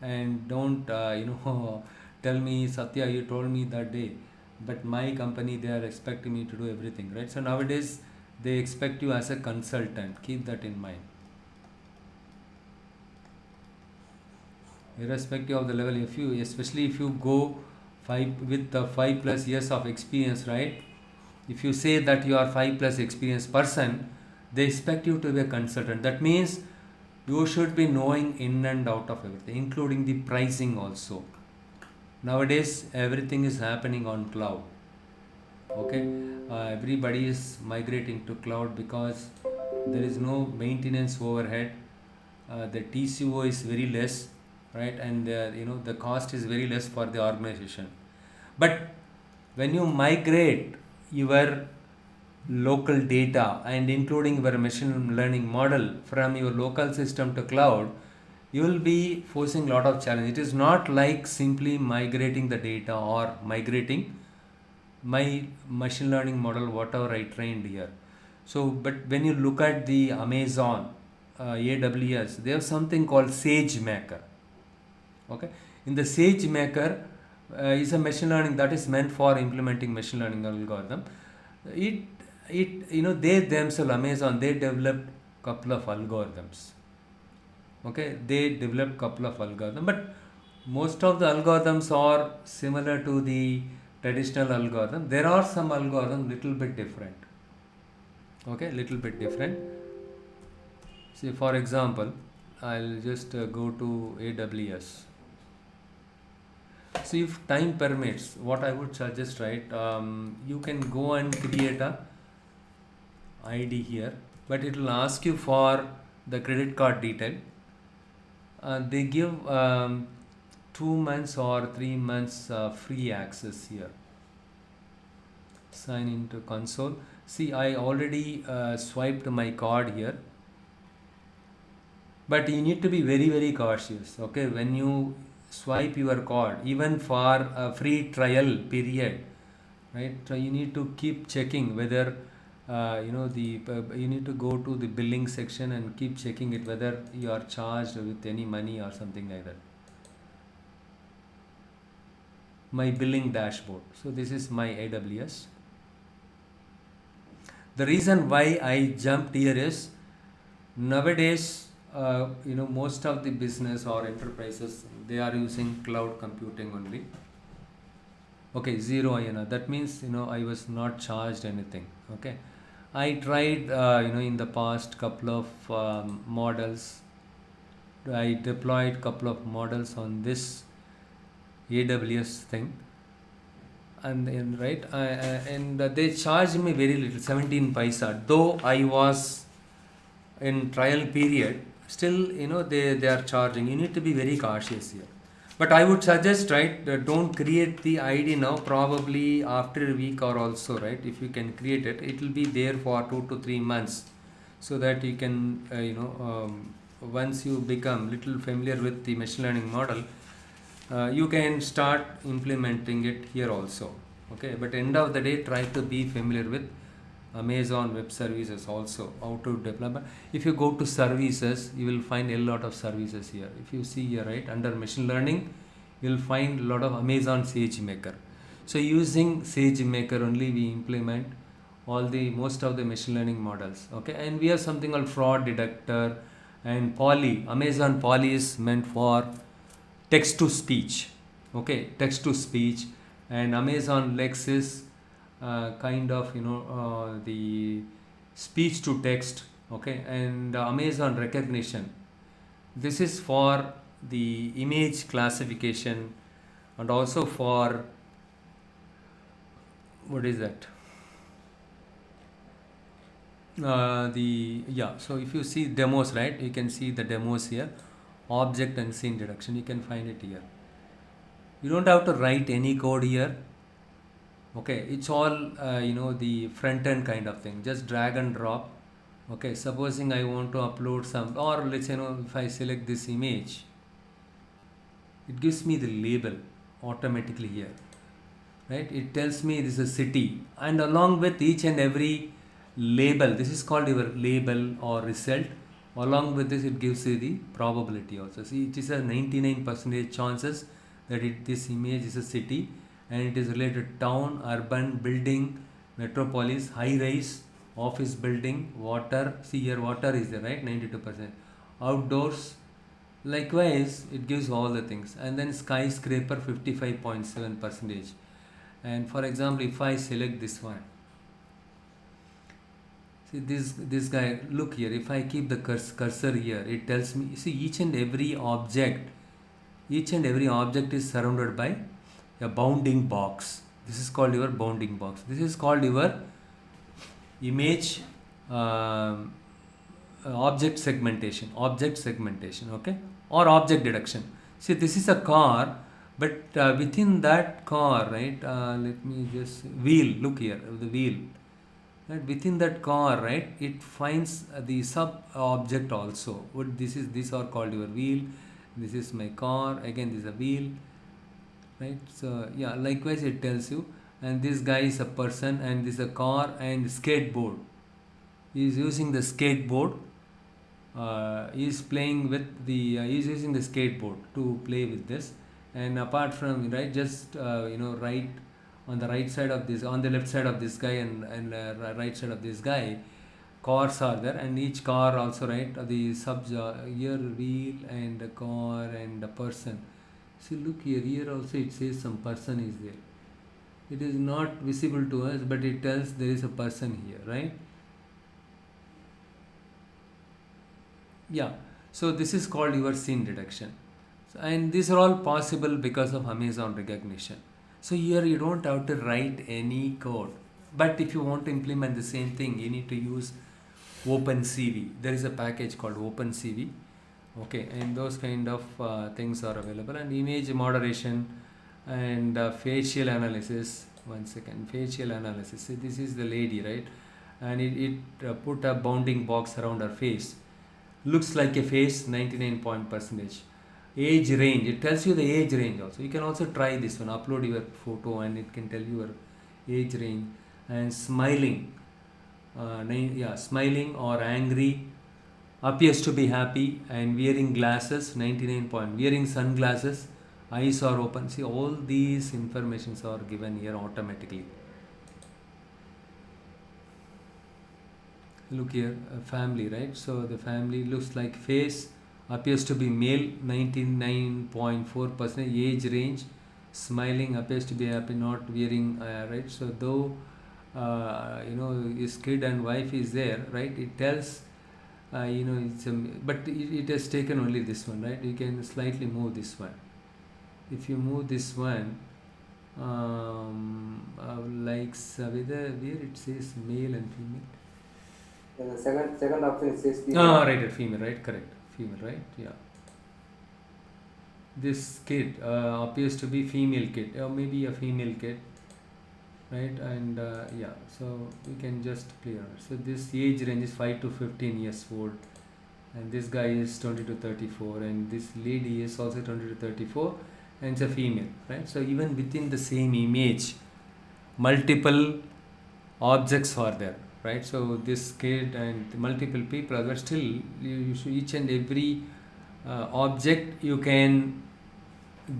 A: and don't tell me, Satya, you told me that day, but my company, they are expecting me to do everything, right? So nowadays they expect you as a consultant. Keep that in mind. Irrespective of the level, especially if you go with the 5+ years of experience, right? If you say that you are 5+ experienced person, they expect you to be a consultant. That means you should be knowing in and out of everything, including the pricing also. Nowadays everything is happening on cloud. Okay, everybody is migrating to cloud because there is no maintenance overhead. The TCO is very less, right? And the cost is very less for the organization. But when you migrate your local data and including your machine learning model from your local system to cloud, you will be facing a lot of challenge. It is not like simply migrating the data or migrating my machine learning model, whatever I trained here. So, but when you look at the Amazon, AWS, they have something called SageMaker. Okay, in the SageMaker is a machine learning that is meant for implementing machine learning algorithm. It they themselves, Amazon, they developed couple of algorithms. Okay, they developed couple of algorithms, but most of the algorithms are similar to the traditional algorithm. There are some algorithms little bit different. Okay, little bit different. See, for example, I'll just go to AWS. So if time permits, what I would suggest, right, you can go and create a ID here, but it will ask you for the credit card detail. They give 2 months or 3 months free access here. Sign into console. See, I already swiped my card here, but you need to be very very cautious. Okay, when you swipe your card, even for a free trial period, right? So you need to keep checking whether you need to go to the billing section and keep checking it whether you are charged with any money or something like that. My billing dashboard. So this is my AWS. The reason why I jumped here is nowadays, most of the business or enterprises, they are using cloud computing only. Okay, zero INR. That means, I was not charged anything. Okay, I tried, in the past couple of models. I deployed couple of models on this AWS thing, and then right, and they charged me very little, 17 paisa. Though I was in trial period, still, they are charging. You need to be very cautious here. But I would suggest, right, don't create the ID now. Probably after a week or also, right, if you can create it, it will be there for 2 to 3 months, so that you can, once you become little familiar with the machine learning model, you can start implementing it here also. Okay, but end of the day, try to be familiar with Amazon Web Services also, how to deploy. But if you go to services, you will find a lot of services here. If you see here, right, under machine learning, you will find a lot of Amazon SageMaker. So using SageMaker only, we implement most of the machine learning models. Okay, and we have something called fraud detector and Poly. Amazon Poly is meant for text to speech. Okay, text to speech, and Amazon Lex is kind of the speech to text. Okay, and Amazon recognition, this is for the image classification, and also for what is that, so if you see demos, right, you can see the demos here. Object and scene detection, you can find it here. You don't have to write any code here. Okay, it's all the front end kind of thing, just drag and drop. Okay, supposing I want to upload some, or let's say, if I select this image, it gives me the label automatically here, right? It tells me this is a city, and along with each and every label, this is called your label or result. Along with this, it gives you the probability also. See, it is a 99% chances that this image is a city, and it is related to town, urban, building, metropolis, high rise, office building, water. See here, water is there, right? 92%. Outdoors, likewise, it gives all the things. And then skyscraper, 55.7%. And for example, if I select this one, see this guy, look here, if I keep the cursor here, it tells me, see, each and every object is surrounded by a bounding box. This is called your bounding box. This is called your image object segmentation, okay, or object detection. See, this is a car, but within that car, right, let me just, wheel, look here, the wheel, right, within that car, right, it finds the sub object also. These are called your wheel. This is my car, again this is a wheel, right? So yeah, likewise it tells you. And this guy is a person, and this is a car and skateboard. He is using the skateboard. He is playing with the he is using the skateboard to play with this. And apart from, right, just write on the right side of this, on the left side of this guy, and right side of this guy, cars are there, and each car also, right, the subs here, wheel and a car and a person. See, look here, here also it says some person is there. It is not visible to us, but it tells there is a person here, right? Yeah, so this is called your scene detection. And these are all possible because of Amazon recognition. So here you don't have to write any code, but if you want to implement the same thing, you need to use OpenCV. There is a package called OpenCV, okay, and those kind of things are available. And image moderation and facial analysis. One second, facial analysis. See, this is the lady, right? And it put a bounding box around her face. Looks like a face, 99 point percentage. Age range, it tells you the age range also. You can also try this one, upload your photo and it can tell you your age range. And smiling, smiling or angry, appears to be happy, and wearing glasses, 99 point, wearing sunglasses, eyes are open. See, all these informations are given here automatically. Look here, family, right? So the family looks like face, appears to be male, 99.4%, age range, smiling, appears to be happy, not wearing, right? So though his kid and wife is there, right? It tells it's but it has taken only this one, right? You can slightly move this one. If you move this one, like where it says male and female.
B: And the second option it says female.
A: Right, female, right? Correct, female, right? Yeah. This kid appears to be female kid, or maybe a female kid, right? And so we can just play on it. So this age range is 5 to 15 years old, and this guy is 20 to 34, and this lady is also 20 to 34, and it's a female, right? So even within the same image, multiple objects are there, right? So this kid and multiple people, but still you should, each and every object you can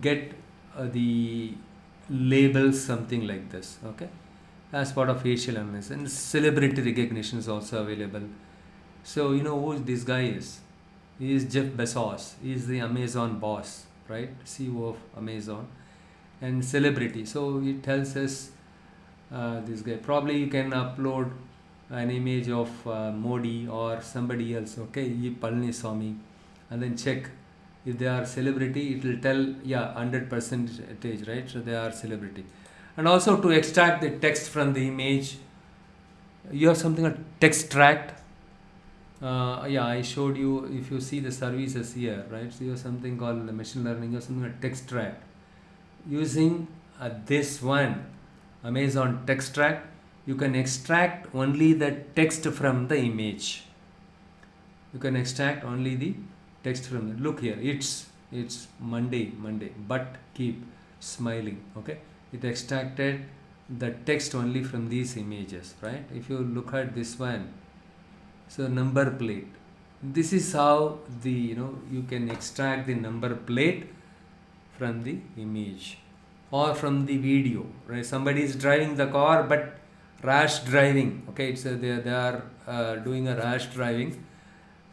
A: get the labels, something like this, okay, as part of facial analysis. And celebrity recognition is also available. So you know who this guy is. He is Jeff Bezos. He is the Amazon boss, right? CEO of Amazon. And celebrity, so it tells us this guy. Probably you can upload an image of Modi or somebody else, okay, Palniswamy, and then check if they are celebrity. It will tell 100%, right? So they are celebrity. And also to extract the text from the image, you have something called TextRact. I showed you. If you see the services here, right? So you have something called machine learning. You have something called TextRact. Using this one, Amazon TextRact, you can extract only the text from the image. You can extract only the text from it. Look here, it's Monday, but keep smiling, okay? It extracted the text only from these images, right? If you look at this one, so number plate, this is how the you can extract the number plate from the image or from the video, right? Somebody is driving the car but rash driving, okay, it's they are doing a rash driving.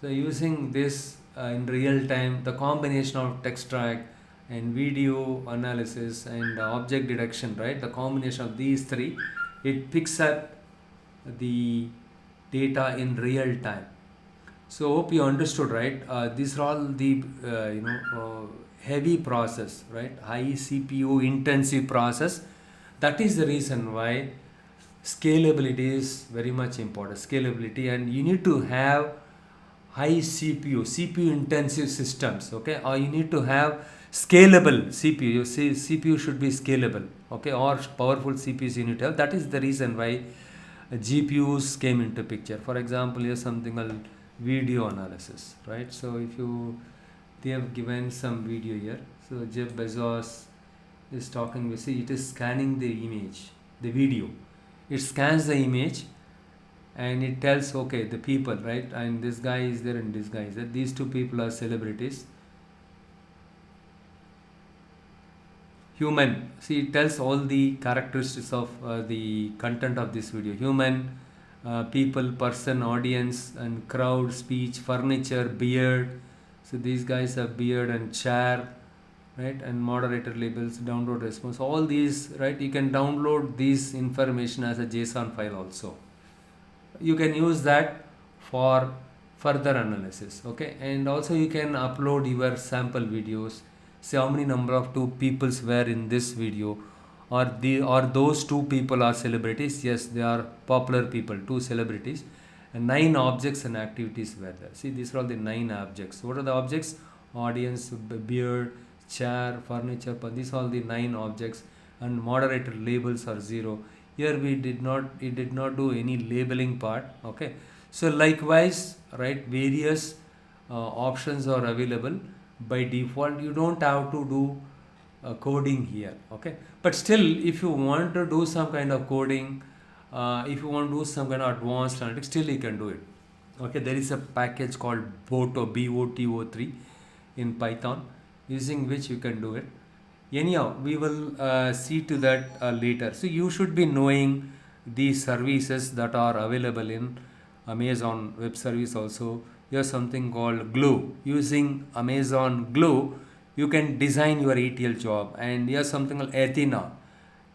A: So using this in real time, the combination of TextRact and video analysis and object detection, right? The combination of these three, it picks up the data in real time. So hope you understood, right? These are all the heavy process, right? High CPU intensive process. That is the reason why scalability is very much important. Scalability, and you need to have high CPU intensive systems, okay, or you need to have scalable CPU. CPU should be scalable, okay, or powerful CPUs you need to have. That is the reason why GPUs came into picture. For example, here's something called video analysis, right? So if they have given some video here. So Jeff Bezos is talking, we see it is scanning the image, the video. It scans the image and it tells, okay, the people, right? And this guy is there and this guy is there. These two people are celebrities. Human, see, it tells all the characteristics of the content of this video. Human, people, person, audience, and crowd, speech, furniture, beard. So these guys have beard and chair, right? And moderator labels, download response, all these, right? You can download these information as a JSON file also. You can use that for further analysis, okay? And also you can upload your sample videos, say how many number of two peoples were in this video, or those two people are celebrities. Yes, they are popular people, two celebrities, and 9 objects and activities were there. See, these are all the 9 objects. What are the objects? Audience, beard, chair, furniture, these are all the 9 objects, and moderator labels are 0. Here it did not do any labeling part, okay? So likewise, right, various options are available by default. You don't have to do coding here, okay? But still, if you want to do some kind of coding, if you want to do some kind of advanced analytics, still you can do it, okay? There is a package called Boto, BOTO3 in Python, using which you can do it. Anyhow, we will see to that later. So you should be knowing the services that are available in Amazon Web Service also. Here's something called Glue. Using Amazon Glue, you can design your ETL job. And here's something called Athena,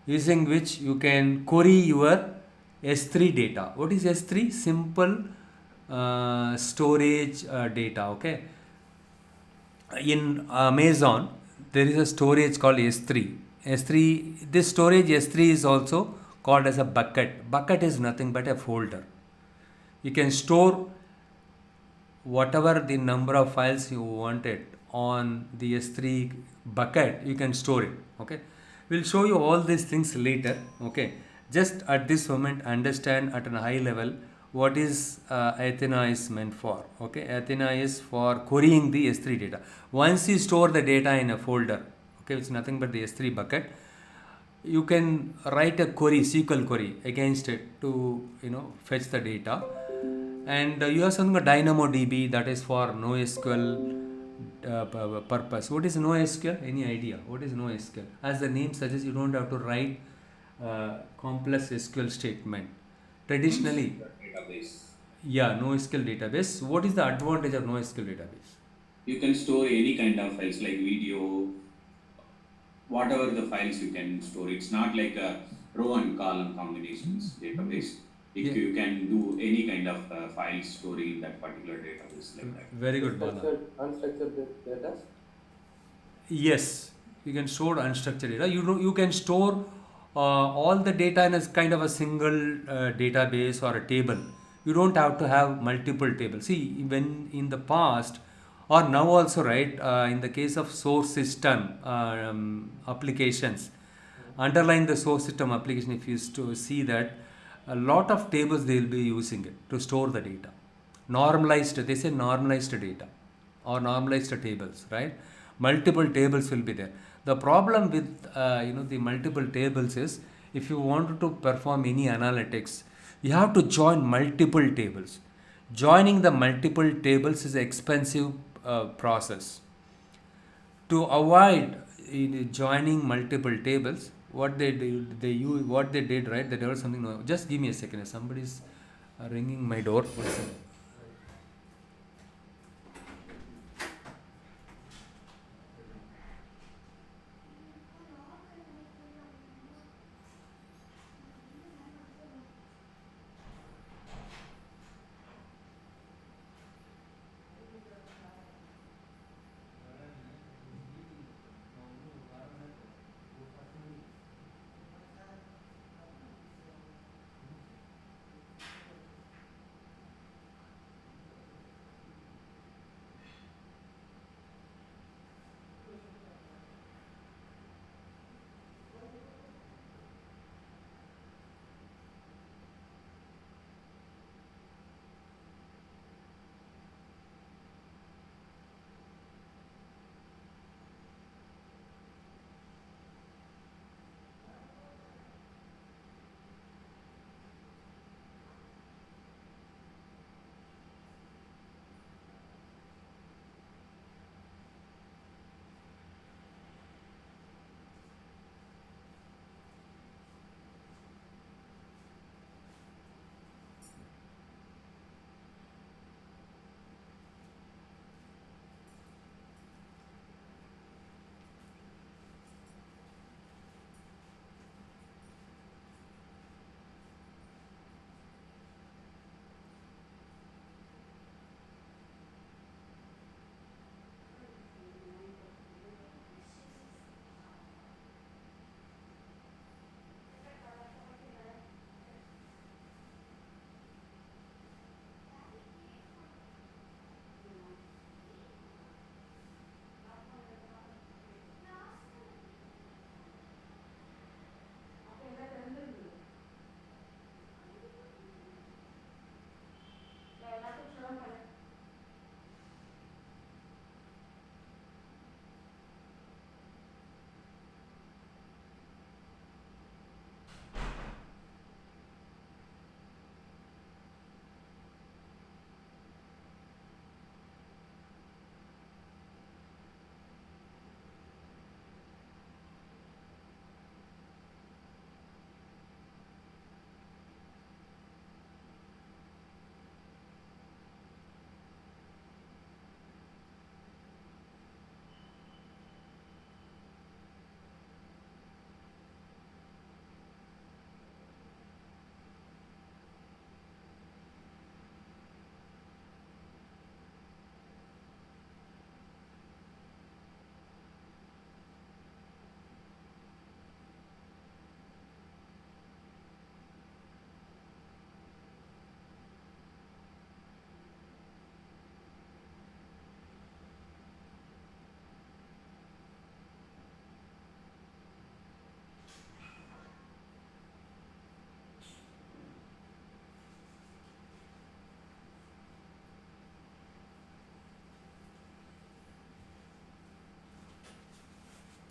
A: using which you can query your S3 data. What is S3? Simple storage data, okay? In Amazon, there is a storage called S3. S3, this storage S3 is also called as a bucket. Bucket is nothing but a folder. You can store whatever the number of files you wanted on the S3 bucket, you can store it, okay? We'll show you all these things later, okay? Just at this moment, understand at a high level what is Athena is meant for, okay? Athena is for querying the S3 data. Once you store the data in a folder, okay, it's nothing but the S3 bucket, you can write a query, SQL query against it to, fetch the data. And you have something called DynamoDB, that is for NoSQL purpose. What is NoSQL? Any idea? What is NoSQL? As the name suggests, you don't have to write complex SQL statement. Traditionally,
C: database.
A: yeah, NoSQL database. What is the advantage of NoSQL database?
C: You can store any kind of files like video, whatever the files you can store. It's not like a row and column combinations database.
A: Yeah.
C: You can do any kind of file storing in that particular database like that.
A: Very good, Bala.
B: Unstructured data.
A: Yes, you can store unstructured data. You can store all the data in a kind of a single database or a table. You don't have to have multiple tables. See, when in the past or now also, right, in the case of source system applications, underlying the source system application, if you see that a lot of tables they will be using it to store the data. Normalized, they say normalized data or normalized tables, right? Multiple tables will be there. The problem with the multiple tables is, if you want to perform any analytics, you have to join multiple tables. Joining the multiple tables is an expensive process. To avoid joining multiple tables, what they did, right? They developed something. Just give me a second. Somebody's ringing my door. What's it?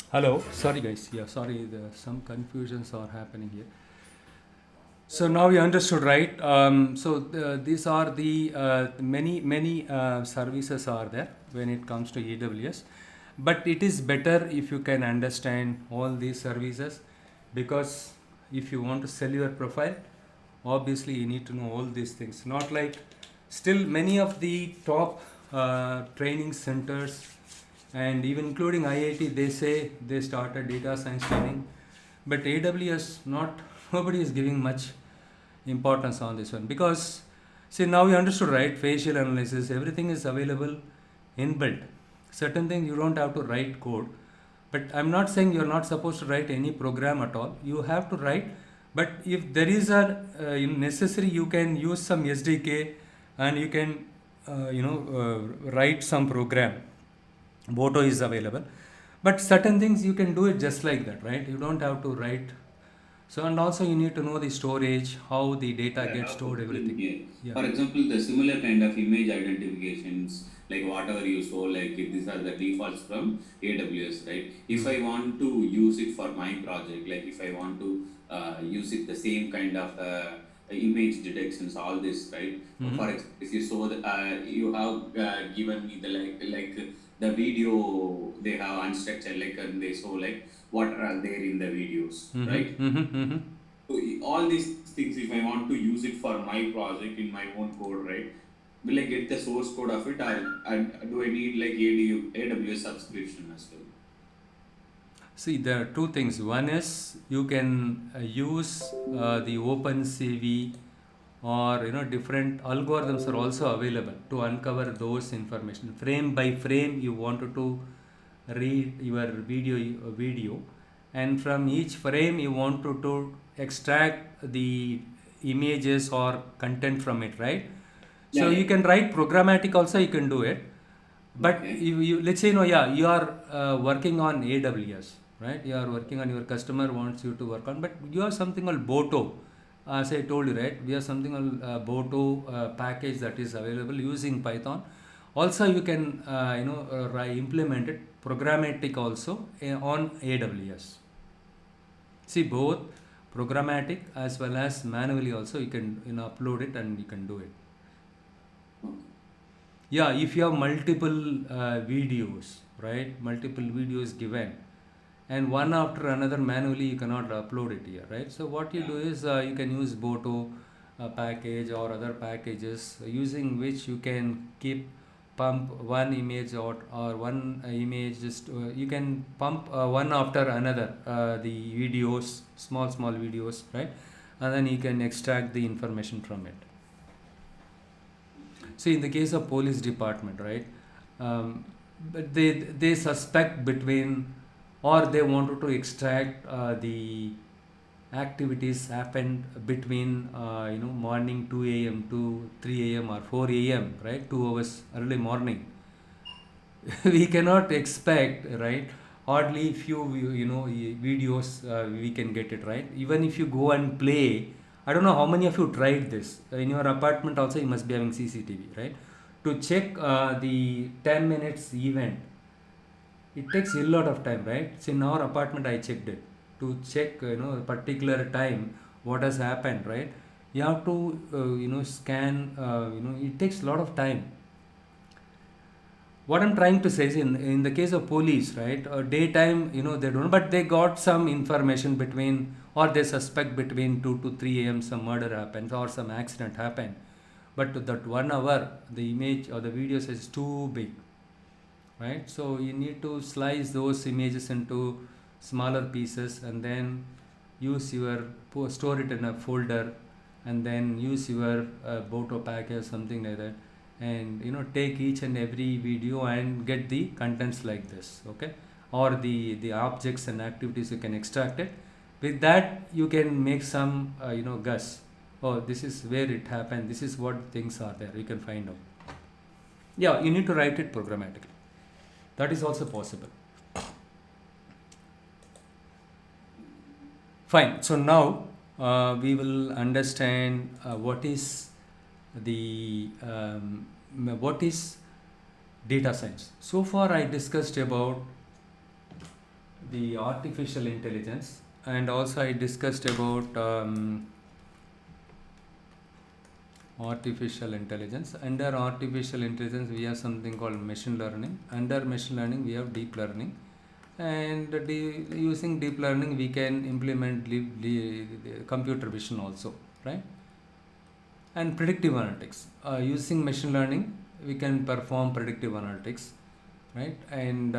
A: Hello, sorry guys. Yeah, sorry, some confusions are happening here. So now you understood, right? These are the many services are there when it comes to AWS, but it is better if you can understand all these services, because if you want to sell your profile, obviously you need to know all these things. Not like, still many of the top training centers and even including IIT, they say they started data science training, but AWS not, nobody is giving much importance on this one, because see, now you understood, right? Facial analysis, everything is available inbuilt. Certain things you don't have to write code, but I'm not saying you're not supposed to write any program at all. You have to write, but if there is a necessary, you can use some SDK and you can write some program. Boto is available, but certain things you can do it just like that, right? You don't have to write. So, and also you need to know the storage, how the data
C: Yeah,
A: gets stored, everything.
C: yeah.
A: Yeah.
C: For example, the similar kind of image identifications, like whatever you saw, like these are the defaults from AWS, right? If I want to use it for my project, like if I want to use it the same kind of image detections, all this, right? For example, if you saw that you have given me the the video they have unstructured, like and they show like what are there in the videos, right? So all these things, if I want to use it for my project in my own code, right? Will I get the source code of it, or do I need like AWS subscription as well?
A: See, there are two things. One is you can use the OpenCV, or different algorithms are also available to uncover those information. Frame by frame, you wanted to read your video, and from each frame you want to extract the images or content from it, right?
C: Yeah,
A: So
C: yeah.
A: you can write programmatic also, you can do it. But
C: Okay.
A: you let's say, yeah, you are working on AWS, right? You are working on, your customer wants you to work on, but you have something called Boto. As I told you, right? We have something called Boto package that is available using Python. Also, you can implement it programmatic also on AWS. See, both programmatic as well as manually also you can upload it and you can do it.
C: Okay.
A: Yeah, if you have multiple videos, right? Multiple videos given, and one after another manually, you cannot upload it here, right? So what you
C: Yeah.
A: do is you can use Boto package or other packages using which you can keep pump one image out, or one image, just you can pump one after another the videos, small videos, right? And then you can extract the information from it. See, in the case of police department, right? But they suspect between, or they wanted to extract the activities happened between morning 2 a.m. to 3 a.m. or 4 a.m., right? 2 hours early morning. We cannot expect, right? Hardly few videos we can get it, right? Even if you go and play, I don't know how many of you tried this in your apartment. Also, you must be having CCTV, right? To check the 10 minutes event, it takes a lot of time, right? So in our apartment, I checked it to check a particular time what has happened, right? You have to scan, it takes a lot of time. What I'm trying to say is, in the case of police, right, daytime, they don't, but they got some information between, or they suspect between 2 to 3 a.m. some murder happens or some accident happened. But that 1 hour, the image or the video is too big, right? So you need to slice those images into smaller pieces, and then use your, store it in a folder, and then use your Boto package, something like that, and take each and every video and get the contents like this, okay? Or the objects and activities, you can extract it. With that, you can make some guess. Oh, this is where it happened, this is what things are there, you can find out. Yeah, you need to write it programmatically. That is also possible. Fine. So now we will understand what is what is data science. So far, I discussed about the artificial intelligence, and also I discussed about artificial intelligence. Under artificial intelligence we have something called machine learning. Under machine learning we have deep learning, and using deep learning we can implement computer vision also, right? And predictive analytics. Using machine learning we can perform predictive analytics, right? And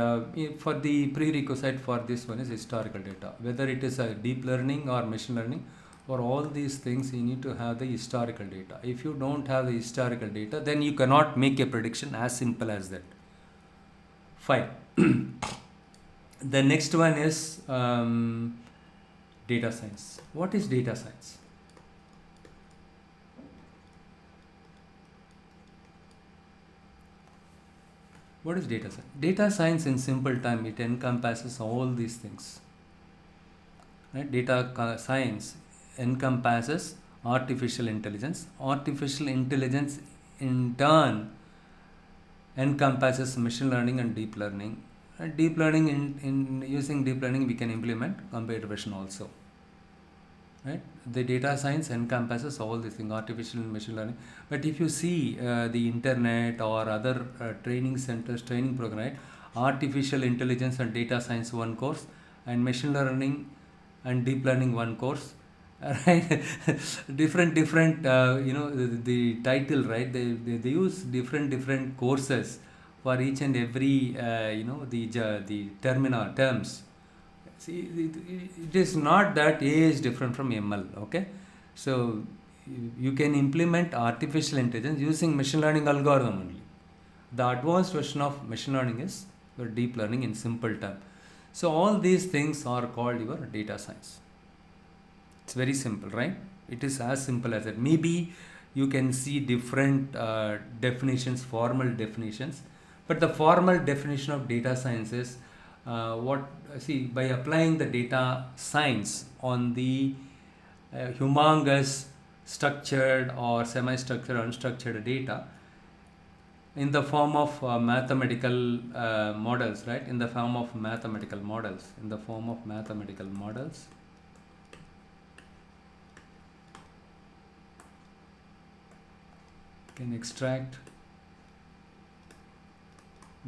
A: for the prerequisite for this one is historical data. Whether it is a deep learning or machine learning, for all these things you need to have the historical data. If you don't have the historical data, then you cannot make a prediction, as simple as that. Fine. The next one is data science. What is data science? What is data science? Data science, in simple time, it encompasses all these things. Right? Data science encompasses artificial intelligence. Artificial intelligence in turn encompasses machine learning and deep learning. And deep learning, in using deep learning we can implement computer vision also. Right? The data science encompasses all these things, artificial and machine learning. But if you see the internet or other training centers, training program, right? Artificial intelligence and data science one course, and machine learning and deep learning one course. Right? different the title, right? They use different courses for each and every the terms. See, it is not that A is different from ML, okay? So you can implement artificial intelligence using machine learning algorithm only. The advanced version of machine learning is your deep learning in simple term. So all these things are called your data science. It's very simple, right? It is as simple as that. Maybe you can see different definitions, formal definitions, but the formal definition of data science is by applying the data science on the humongous structured or semi-structured, unstructured data in the form of mathematical models, right? In the form of mathematical models.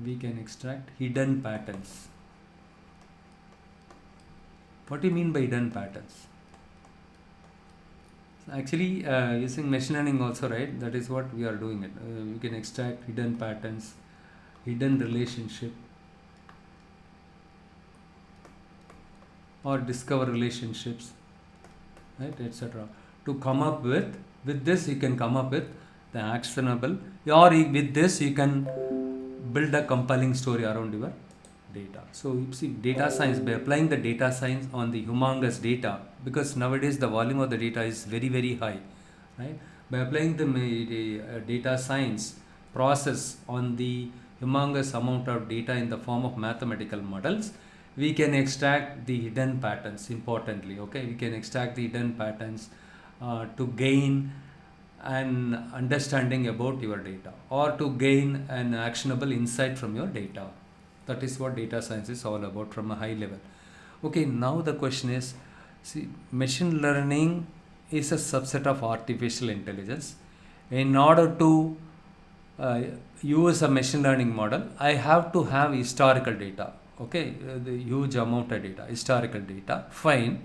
A: We can extract hidden patterns. What do you mean by hidden patterns? Actually, using machine learning also, right? That is what we are doing it. We can extract hidden patterns, hidden relationship, or discover relationships, right, etc. To come up with this you can come up with the actionable, or with this you can build a compelling story around your data. So you see, data science, by applying the data science on the humongous data, because nowadays the volume of the data is very high, right? By applying the data science process on the humongous amount of data in the form of mathematical models, we can extract the hidden patterns. Importantly, okay, we can extract the hidden patterns to gain an understanding about your data, or to gain an actionable insight from your data. That is what data science is all about from a high level. Okay, now the question is, see, machine learning is a subset of artificial intelligence. In order to use a machine learning model, I have to have historical data. Okay, the huge amount of data, historical data, fine.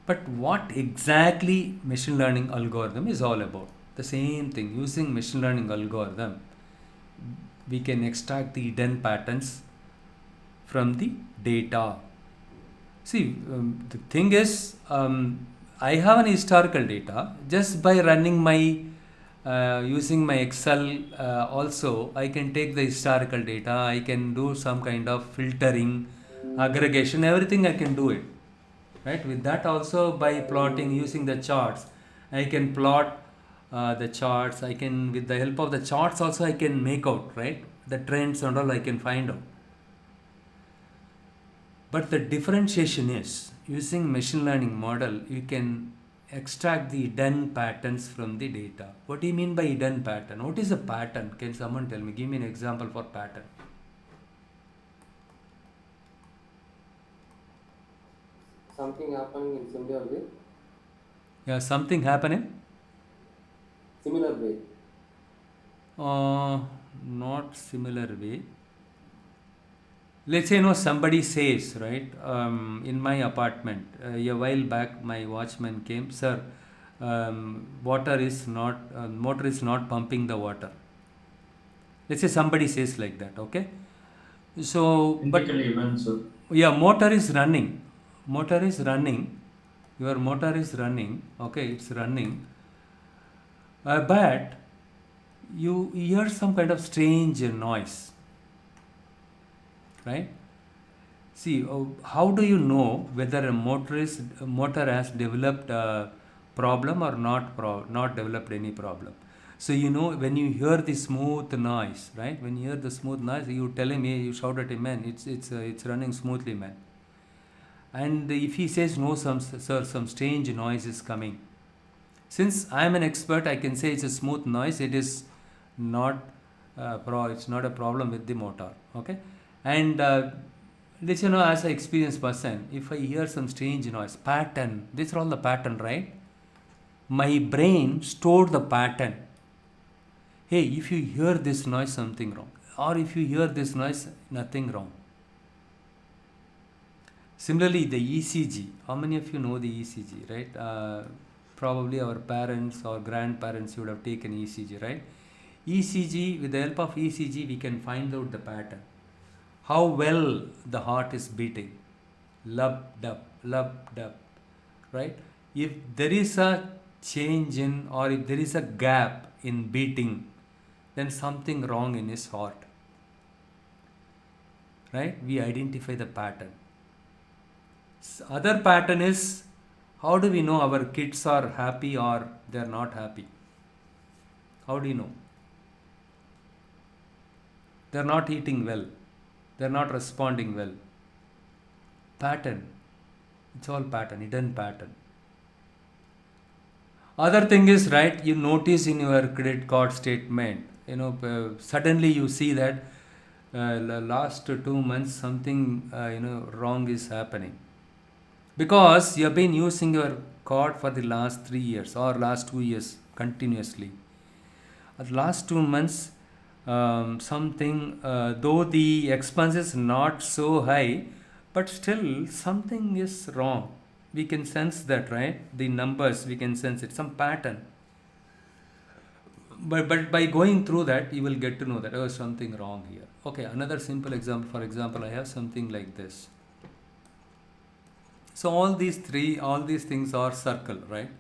A: But what exactly machine learning algorithm is all about? The same thing. Using machine learning algorithm, we can extract the hidden patterns from the data. See, the thing is, I have an historical data. Just by running my using my Excel, also I can take the historical data. I can do some kind of filtering, aggregation, everything I can do it. Right? With that also, by plotting using the charts, I can plot the charts. I can, with the help of the charts also, I can make out, right, the trends and all I can find out. But the differentiation is, using machine learning model, you can extract the hidden patterns from the data. What do you mean by hidden pattern? What is a pattern? Can someone tell me? Give me an example for pattern.
B: something happening in similar way.
A: Yeah, something happening.
B: Similar way.
A: Uh, Not similar way. Let's say, somebody says, right, in my apartment, a while back, my watchman came, sir, motor is not pumping the water. Let's say somebody says like that, okay? So, but
D: Typical events.
A: yeah, motor is running, your motor is running, okay, it's running, but you hear some kind of strange noise, right? See, how do you know whether a motor has developed a problem or not developed any problem? So when you hear the smooth noise, right? When you hear the smooth noise, you tell him, hey, you shout at him, man, it's running smoothly, man. And if he says no, sir, some strange noise is coming. Since I am an expert, I can say it's a smooth noise. It is not it's not a problem with the motor, okay? And this, as an experienced person, if I hear some strange noise, pattern, these are all the pattern, right? My brain stored the pattern. Hey, if you hear this noise, something wrong. Or if you hear this noise, nothing wrong. Similarly, the ECG. How many of you know the ECG, right? Probably our parents or grandparents would have taken ECG, right? ECG, with the help of ECG, we can find out the pattern. How well the heart is beating. Lub, dub, right? If there is a change in, or if there is a gap in beating, then something wrong in his heart, right? We identify the pattern. Other pattern is, how do we know our kids are happy or they are not happy? How do you know? They are not eating well. They are not responding well. Pattern. It's all pattern, hidden pattern. Other thing is, right, you notice in your credit card statement, suddenly you see that last 2 months something, wrong is happening. Because you have been using your card for the last 3 years or last 2 years continuously. At last 2 months, something, though the expense is not so high, but still something is wrong. We can sense that, right? The numbers, we can sense it, some pattern. But by going through that, you will get to know that, oh, something wrong here. Okay, another simple example. For example, I have something like this. So all these things are circle, right?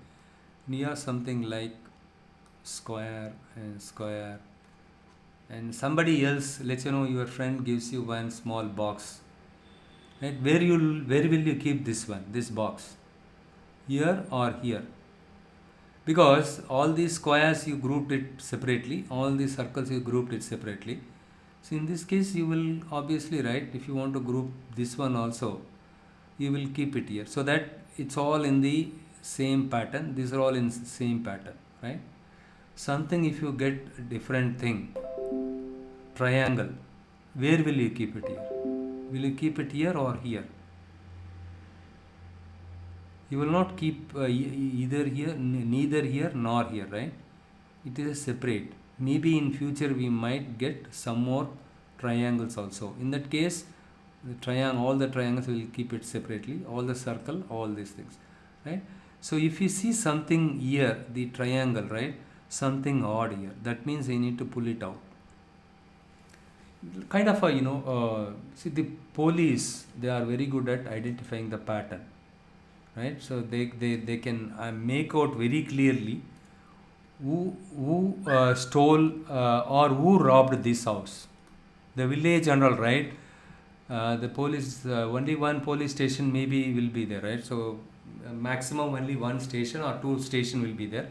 A: We have something like square, and somebody else, let's your friend gives you one small box, right? Where will you keep this box? Here or here? Because all these squares you grouped it separately, all these circles you grouped it separately. So in this case, you will obviously, right, if you want to group this one also, you will keep it here, so that it's all in the same pattern. These are all in same pattern, right? Something, if you get different thing, triangle, where will you keep it here? Will you keep it here or here? You will not keep either here, neither here nor here, right? It is separate. Maybe in future we might get some more triangles also. In that case, all the triangles will keep it separately, all the circle, all these things, right? So if you see something here, the triangle, right, something odd here, that means you need to pull it out. Kind of see, the police, they are very good at identifying the pattern, right? So they can make out very clearly who stole or who robbed this house. The village and all, right? The police, only one police station maybe will be there, right? So maximum only one station or two station will be there.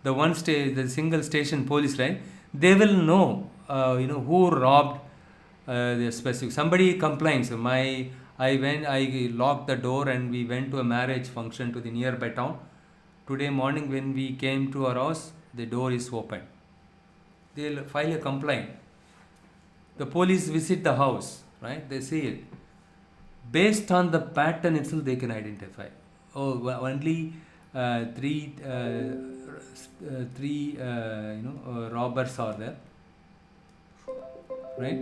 A: The single station police, right? They will know, who robbed the specific. Somebody complains, I locked the door and we went to a marriage function to the nearby town. Today morning when we came to our house, the door is open. They'll file a complaint. The police visit the house, right? They see it. Based on the pattern itself, they can identify. Oh, only three robbers are there, right?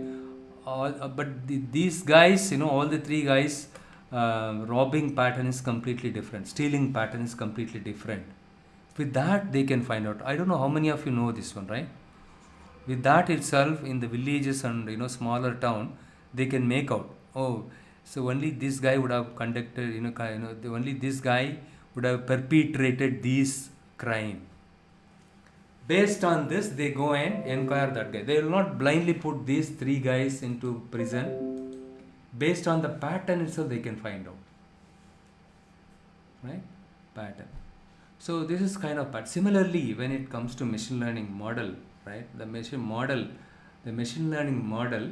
A: These guys, all the three guys, robbing pattern is completely different. Stealing pattern is completely different. With that, they can find out. I don't know how many of you know this one, right? With that itself, in the villages and smaller town, they can make out. Oh, so only this guy would have conducted, only this guy would have perpetrated this crime. Based on this, they go and inquire that guy. They will not blindly put these three guys into prison. Based on the pattern itself, they can find out. Right? Pattern. So this is kind of part. Similarly, when it comes to machine learning model, right? The machine learning model,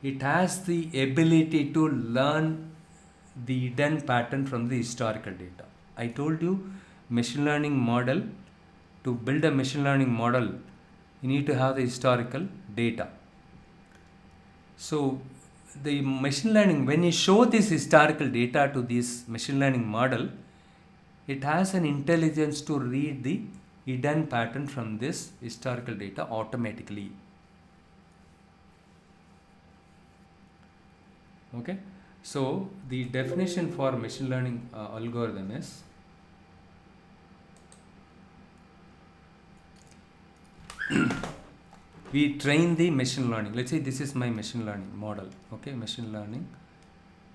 A: it has the ability to learn the hidden pattern from the historical data. I told you, machine learning model, to build a machine learning model, you need to have the historical data. So the machine learning, when you show this historical data to this machine learning model, it has an intelligence to read the hidden pattern from this historical data automatically. Okay, so the definition for machine learning algorithm is we train the machine learning. Let's say this is my machine learning model. Okay, machine learning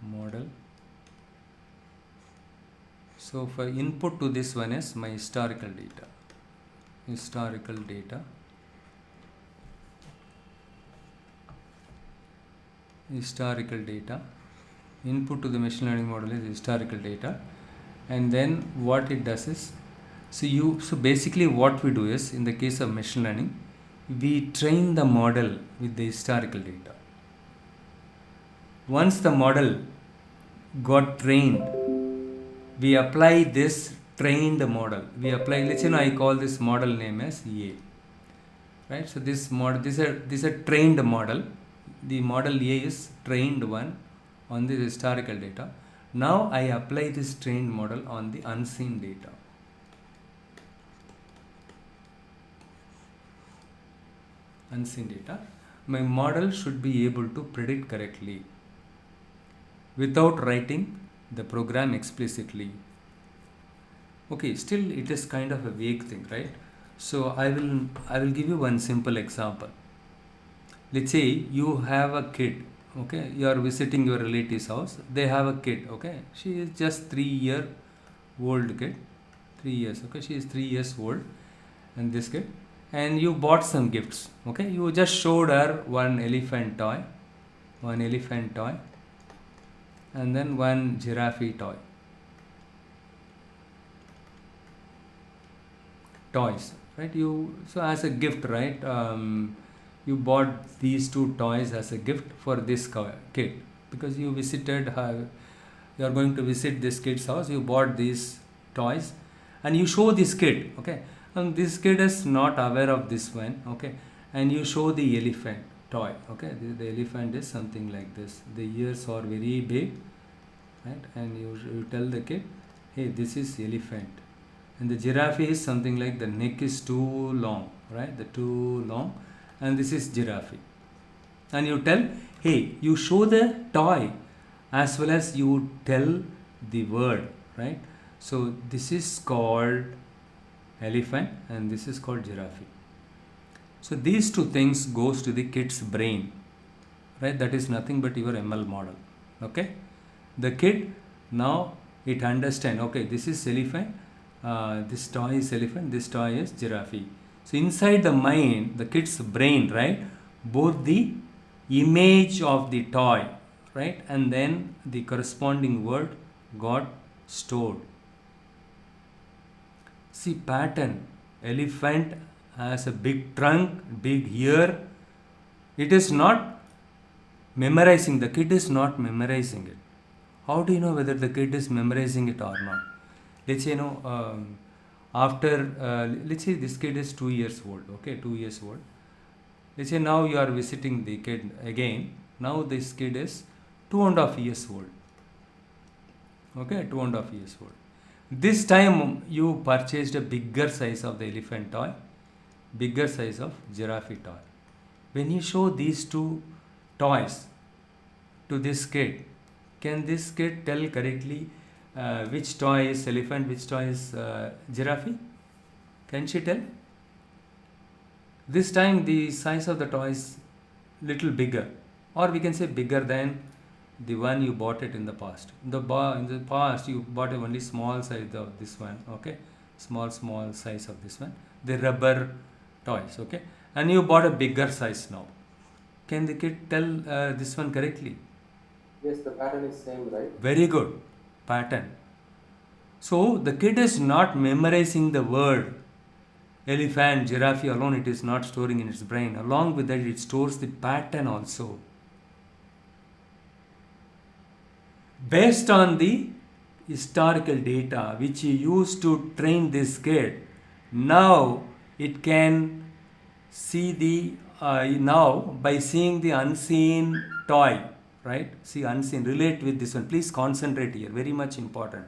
A: model. So for input to this one is my historical data. Historical data. Historical data. Input to the machine learning model is historical data. And then what it does is, so basically what we do is, in the case of machine learning, we train the model with the historical data. Once the model got trained, we apply this trained model. We apply, let's say I call this model name as A. Right? So this model, this is a trained model. The model A is trained one on the historical data. Now I apply this trained model on the unseen data. Unseen data. My model should be able to predict correctly without writing the program explicitly. Okay, still it is kind of a vague thing, right? So I will give you one simple example. Let's say you have a kid, okay? You are visiting your relative's house. They have a kid, okay? She is just 3-year-old kid. 3 years, okay? She is 3 years old, and this kid. And you bought some gifts, okay? You just showed her one elephant toy, and then one giraffe toy. Toys, right? So as a gift, right? You bought these two toys as a gift for this kid, because you visited her. You are going to visit this kid's house. You bought these toys, and you show this kid, okay? And this kid is not aware of this one, okay? And you show the elephant toy, okay? The elephant is something like this. The ears are very big, right? And you tell the kid, hey, this is elephant. And the giraffe is something like the neck is too long, right? The too long, and this is giraffe. And you tell, hey, you show the toy as well as you tell the word, right? So this is called elephant and this is called giraffe. So these two things goes to the kid's brain, right? That is nothing but your ML model, okay? The kid, now it understand, okay, this is elephant, this toy is elephant, this toy is giraffe. So inside the mind, the kid's brain, right, both the image of the toy, right, and then the corresponding word got stored. See, pattern, elephant has a big trunk, big ear. It is not memorizing, the kid is not memorizing it. How do you know whether the kid is memorizing it or not? Let's say, let's say this kid is 2 years old, okay, 2 years old. Let's say now you are visiting the kid again. Now this kid is 2.5 years old. Okay, 2.5 years old. This time you purchased a bigger size of the elephant toy, bigger size of giraffe toy. When you show these two toys to this kid, can this kid tell correctly which toy is elephant, which toy is giraffe? Can she tell? This time the size of the toy is little bigger, or we can say bigger than the one you bought it in the past. In the past you bought a only small size of this one, okay, small size of this one, the rubber toys, okay, and you bought a bigger size now. Can the kid tell this one correctly?
B: Yes, the pattern is same, right?
A: Very good. Pattern. So the kid is not memorizing the word elephant, giraffe alone, it is not storing in its brain. Along with that, it stores the pattern also. Based on the historical data which you used to train this kid, now it can see the now by seeing the unseen toy, right? See unseen, relate with this one. Please concentrate here, very much important.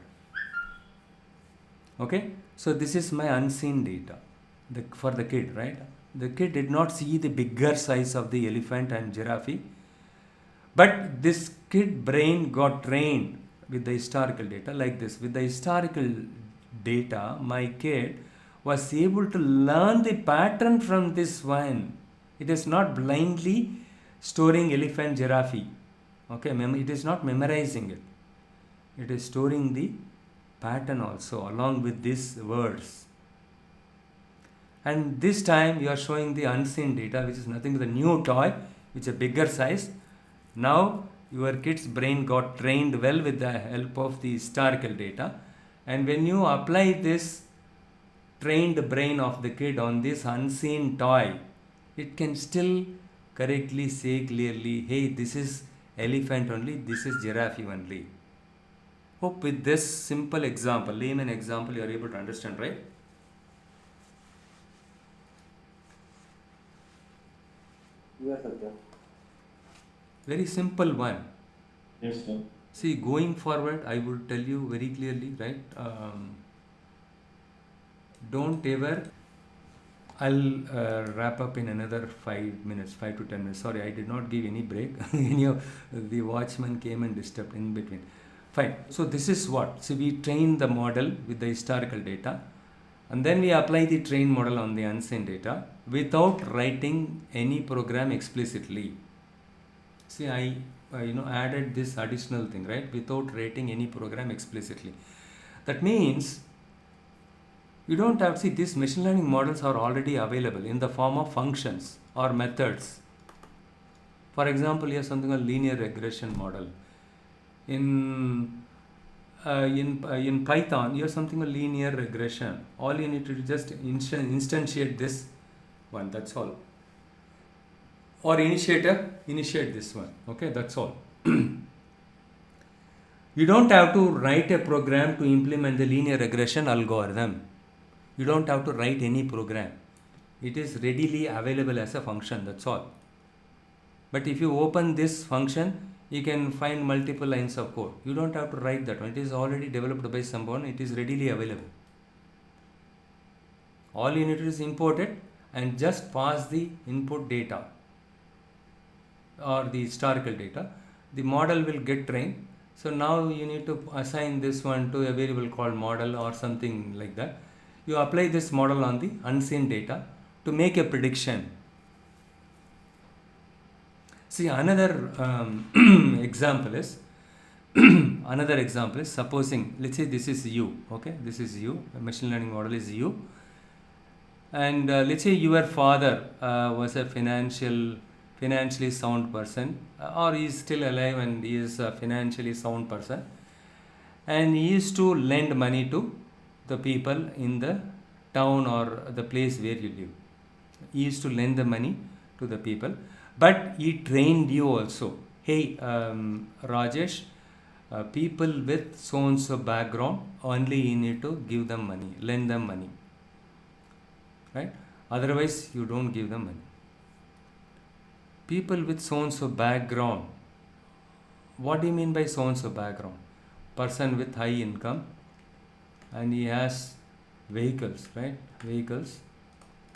A: Okay, so this is my unseen data for the kid, right? The kid did not see the bigger size of the elephant and giraffe, but this kid brain got trained with the historical data like this. With the historical data, my kid was able to learn the pattern from this one. It is not blindly storing elephant, giraffe. Okay, it is not memorizing it. It is storing the pattern also along with these words. And this time you are showing the unseen data, which is nothing but a new toy, which is a bigger size. Now your kid's brain got trained well with the help of the historical data, and when you apply this trained brain of the kid on this unseen toy, it can still correctly say clearly, hey, this is elephant only, this is giraffe only. Hope with this simple example, layman example, you are able to understand, right?
B: Yes, Satya.
A: Very simple one.
D: Yes, sir.
A: See, going forward, I will tell you very clearly, right? Don't ever. I'll wrap up in another 5 minutes, 5 to 10 minutes. Sorry, I did not give any break. The watchman came and disturbed in between. Fine. So this is what. So we train the model with the historical data, and then we apply the trained model on the unseen data without writing any program explicitly. See, I added this additional thing, right? Without writing any program explicitly. That means you don't have to see, these machine learning models are already available in the form of functions or methods. For example, you have something called linear regression model. In Python, you have something called linear regression. All you need to do is just instantiate this one. That's all. Or initiate this one. Okay, that's all. You don't have to write a program to implement the linear regression algorithm. You don't have to write any program. It is readily available as a function, that's all. But if you open this function, you can find multiple lines of code. You don't have to write that one. It is already developed by someone. It is readily available. All you need to do is import it and just pass the input data or the historical data. The model will get trained. So now you need to assign this one to a variable called model or something like that. You apply this model on the unseen data to make a prediction. See, another example is supposing, let's say this is you, okay, this is you, a machine learning model is you, and let's say your father was a financially sound person, or he is still alive and he is a financially sound person, and he used to lend money to the people in the town or the place where you live. He used to lend the money to the people, but he trained you also. Hey, Rajesh, people with so and so background, only you need to give them money, lend them money, right? Otherwise, you don't give them money. People with so and so background. What do you mean by so and so background? person with high income, and he has vehicles, right? Vehicles,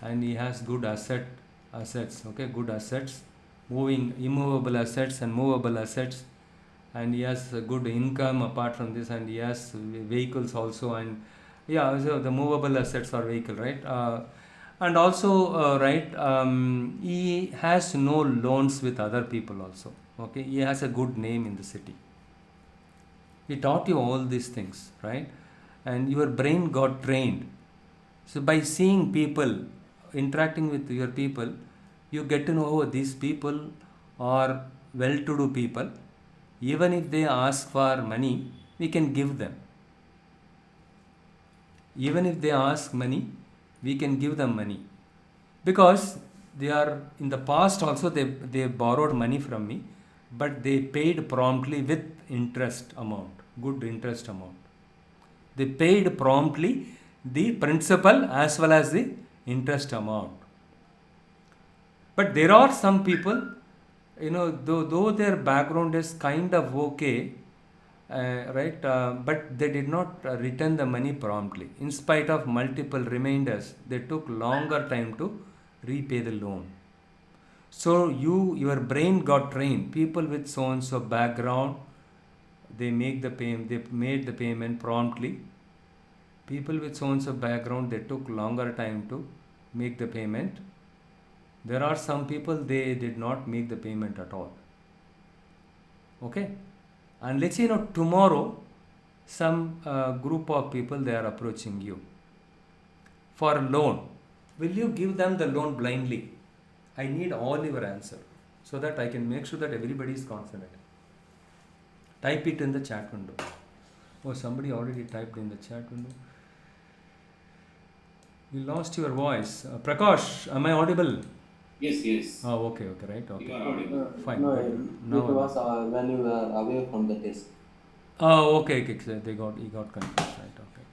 A: and he has good assets, okay, good assets, moving immovable assets and movable assets, and he has a good income apart from this, and he has vehicles also, and yeah, so the movable assets are vehicle, right? And also, right, he has no loans with other people also, okay, he has a good name in the city. He taught you all these things, right? And your brain got trained. So by seeing people, interacting with your people, you get to know, oh, these people are well-to-do people. Even if they ask for money, we can give them. Even if they ask money, we can give them money. Because they are, in the past also, they borrowed money from me, but they paid promptly with interest amount, good interest amount. They paid promptly the principal as well as the interest amount. But there are some people, though their background is kind of okay, right, but they did not return the money promptly. In spite of multiple reminders, they took longer time to repay the loan. So your brain got trained. People with so and so background, they made the payment promptly. People with so and so background, they took longer time to make the payment. There are some people, they did not make the payment at all. Okay, and let's say tomorrow some group of people, they are approaching you for a loan. Will you give them the loan blindly? I need all your answer so that I can make sure that everybody is confident. Type it in the chat window. Oh, somebody already typed in the chat window. We lost your voice. Prakash, am I audible?
C: Yes.
A: Oh, okay, right, okay.
C: You are audible.
A: Fine.
B: No,
A: Good.
B: it
A: Now,
B: was when you were away from the desk.
A: oh, okay, so he got confused, right, okay.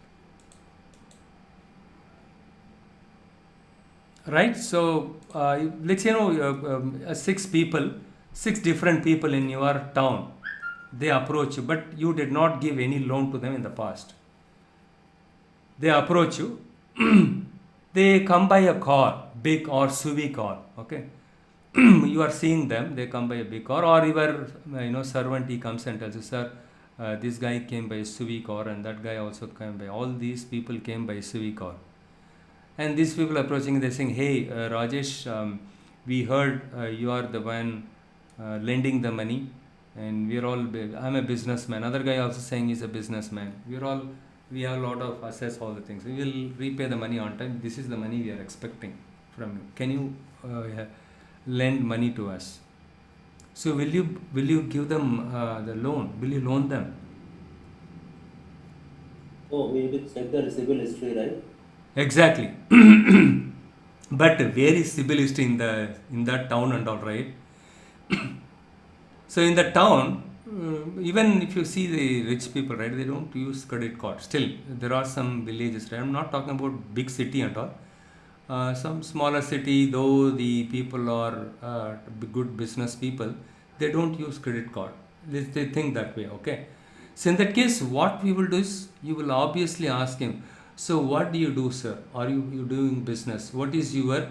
A: Right, so let's say, 6 different people in your town, they approach you, but you did not give any loan to them in the past. They approach you, they come by a car, big or SUV car, okay. You are seeing them, they come by a big car, or your servant, he comes and tells you, sir, this guy came by a SUV car, and that guy also came by, all these people came by a SUV car. And these people approaching, they're saying, hey, Rajesh, we heard you are the one lending the money, and I'm a businessman. Other guy also saying he's a businessman. We have a lot of assets, all the things. We will repay the money on time. This is the money we are expecting from you. Can you lend money to us? So will you give them the loan? Will you loan them?
B: Oh, we will check the civil history, right?
A: Exactly. But where is CIBIL history in that town and all, right? So in the town, even if you see the rich people, right, they don't use credit card. Still, there are some villages, right? I'm not talking about big city and all. Some smaller city, though the people are good business people, they don't use credit card. They think that way, okay? So in that case, what we will do is, you will obviously ask him, so what do you do, sir? Are you doing business? What is your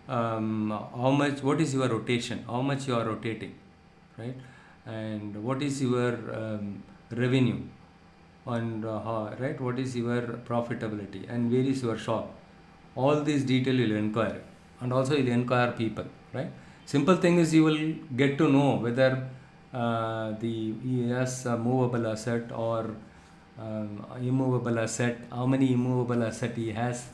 A: what is your rotation? How much you are rotating, right? And what is your revenue? And right, what is your profitability? And where is your shop? All these detail you'll inquire, and also you'll inquire people, right? Simple thing is, you will get to know whether he has a movable asset or immovable asset, how many immovable asset he has,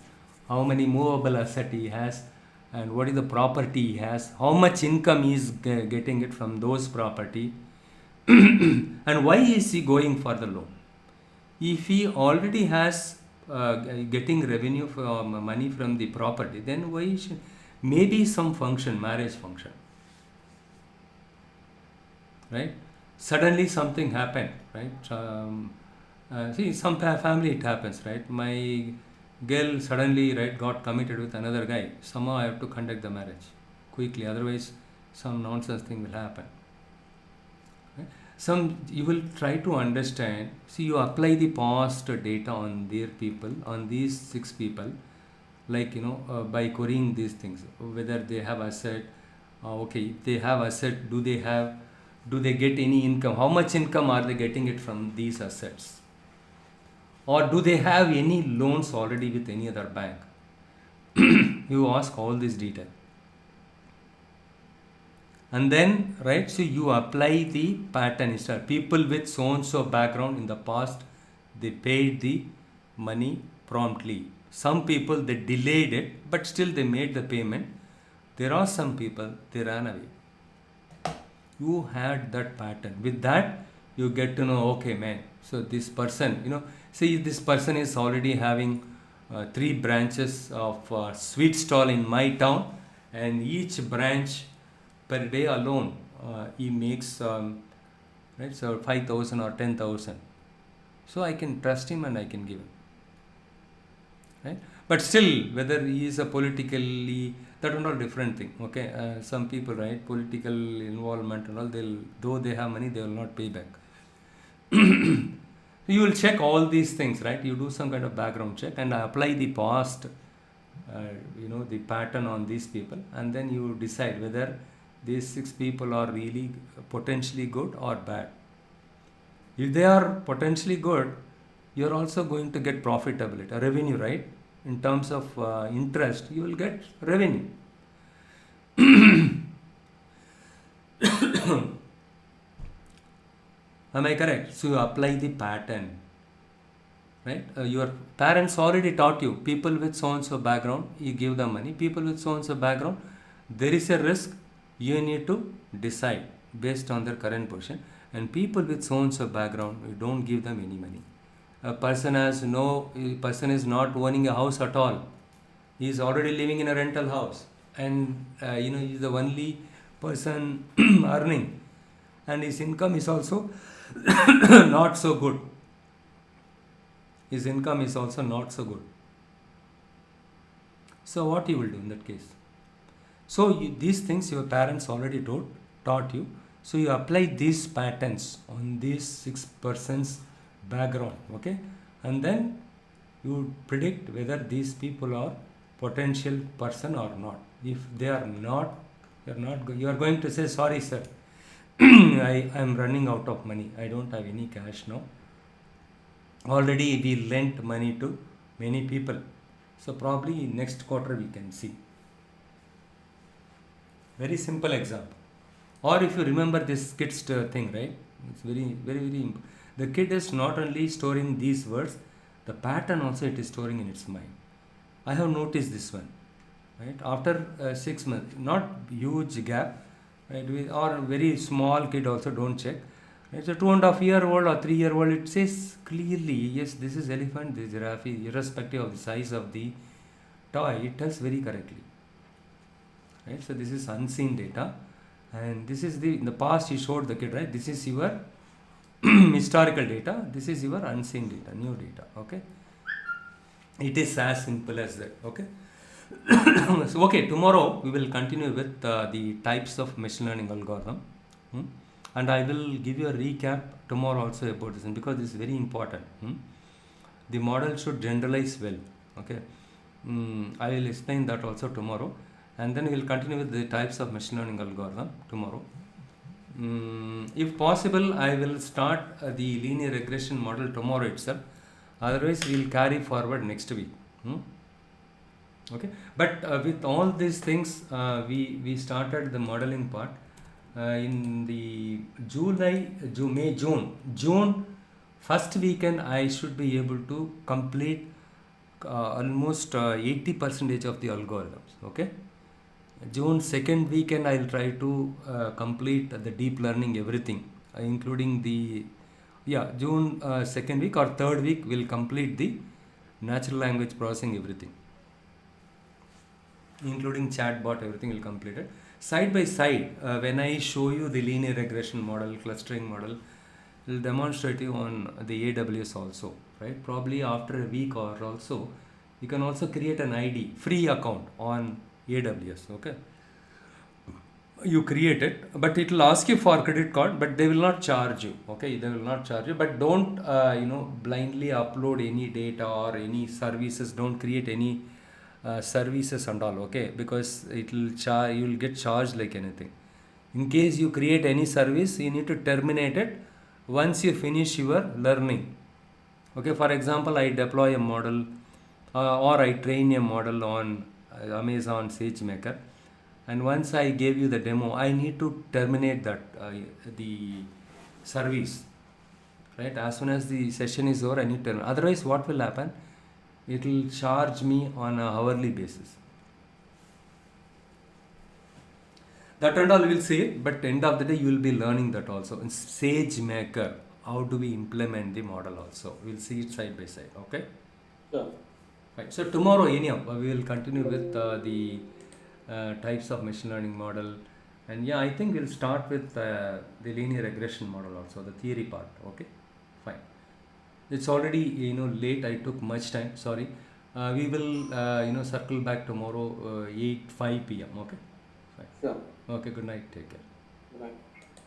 A: how many movable asset he has, and what is the property he has, how much income he is getting it from those property, and why is he going for the loan. If he already has getting revenue from money from the property, then why should, maybe some function, marriage function, right? Suddenly something happened, right? See, some family it happens, right? My girl suddenly, right, got committed with another guy. Somehow I have to conduct the marriage quickly, otherwise some nonsense thing will happen. Right? you will try to understand. See, you apply the past data on their people, on these 6 people, like by querying these things, whether they have asset. Okay, if they have asset, do they get any income? How much income are they getting it from these assets? Or do they have any loans already with any other bank? You ask all this detail. And then, right, so you apply the pattern instead. People with so and so background in the past, they paid the money promptly. Some people, they delayed it, but still they made the payment. There are some people, they ran away. You had that pattern. With that, you get to know, okay, man, so this person, see, this person is already having 3 branches of sweet stall in my town, and each branch per day alone, he makes right, so 5,000 or 10,000. So I can trust him and I can give him. Right? But still, whether he is a politically, that is all different thing. Okay, some people, right, political involvement and all, though they have money, they will not pay back. You will check all these things, right? You do some kind of background check and apply the past, the pattern on these people, and then you decide whether these 6 people are really potentially good or bad. If they are potentially good, you are also going to get profitability, a revenue, right? In terms of interest, you will get revenue. Am I correct? So you apply the pattern, right? Your parents already taught you, people with so and so background, you give them money. People with so and so background, there is a risk, you need to decide based on their current position. And people with so and so background, you don't give them any money. A person is not owning a house at all. He is already living in a rental house, and he is the only person earning, and his income is also not so good. His income is also not so good. So what you will do in that case? So these things your parents already taught you. So you apply these patterns on these 6 persons background, okay, and then you predict whether these people are potential person or not. If they are not, you are going to say, sorry sir, I am running out of money, I don't have any cash now, already we lent money to many people, so probably next quarter we can see. Very simple example. Or if you remember this kid's thing, right, it's very, very, very important. The kid is not only storing these words, the pattern also it is storing in its mind. I have noticed this one, right? After 6 months, not huge gap, right? Or very small kid also, don't check. It's a 2.5-year-old or 3-year-old. It says clearly, yes, this is elephant, this is giraffe, irrespective of the size of the toy. It tells very correctly, right? So this is unseen data, and this is in the past you showed the kid, right? This is your historical data, this is your unseen data, new data, okay? It is as simple as that, okay? So, okay, tomorrow we will continue with the types of machine learning algorithm, and I will give you a recap tomorrow also about this, because this is very important. The model should generalize well, okay? I will explain that also tomorrow, and then we will continue with the types of machine learning algorithm tomorrow. If possible, I will start the linear regression model tomorrow itself. Otherwise, we will carry forward next week. Okay, but with all these things, we started the modeling part in the June first weekend. I should be able to complete almost 80% of the algorithms. Okay. June second weekend, I will try to complete the deep learning everything, including the June second week or third week will complete the natural language processing everything, including chatbot, everything will complete it. Side by side, when I show you the linear regression model, clustering model, will demonstrate you on the AWS also, right? Probably after a week or also, you can also create an ID, free account on AWS, okay? you create it, but it will ask you for credit card, but they will not charge you. Okay, they will not charge you, but don't blindly upload any data or any services. Don't create any services and all. Okay, because it will you will get charged like anything. In case you create any service, you need to terminate it once you finish your learning. Okay, for example, I deploy a model or I train a model on Amazon SageMaker, and once I gave you the demo, I need to terminate that the service, right? As soon as the session is over, I need to terminate. Otherwise, what will happen? It will charge me on a hourly basis. That and all we'll see it, but end of the day you will be learning that also. In SageMaker, how do we implement the model also? We'll see it side by side. Okay.
B: Sure.
A: Right. So tomorrow, anyhow, we will continue with the types of machine learning model, and yeah, I think we'll start with the linear regression model also, the theory part. Okay, fine. It's already late. I took much time. Sorry. We will circle back tomorrow 5 p.m. Okay. Fine.
B: Sure.
A: Okay. Good night. Take care.
B: Right.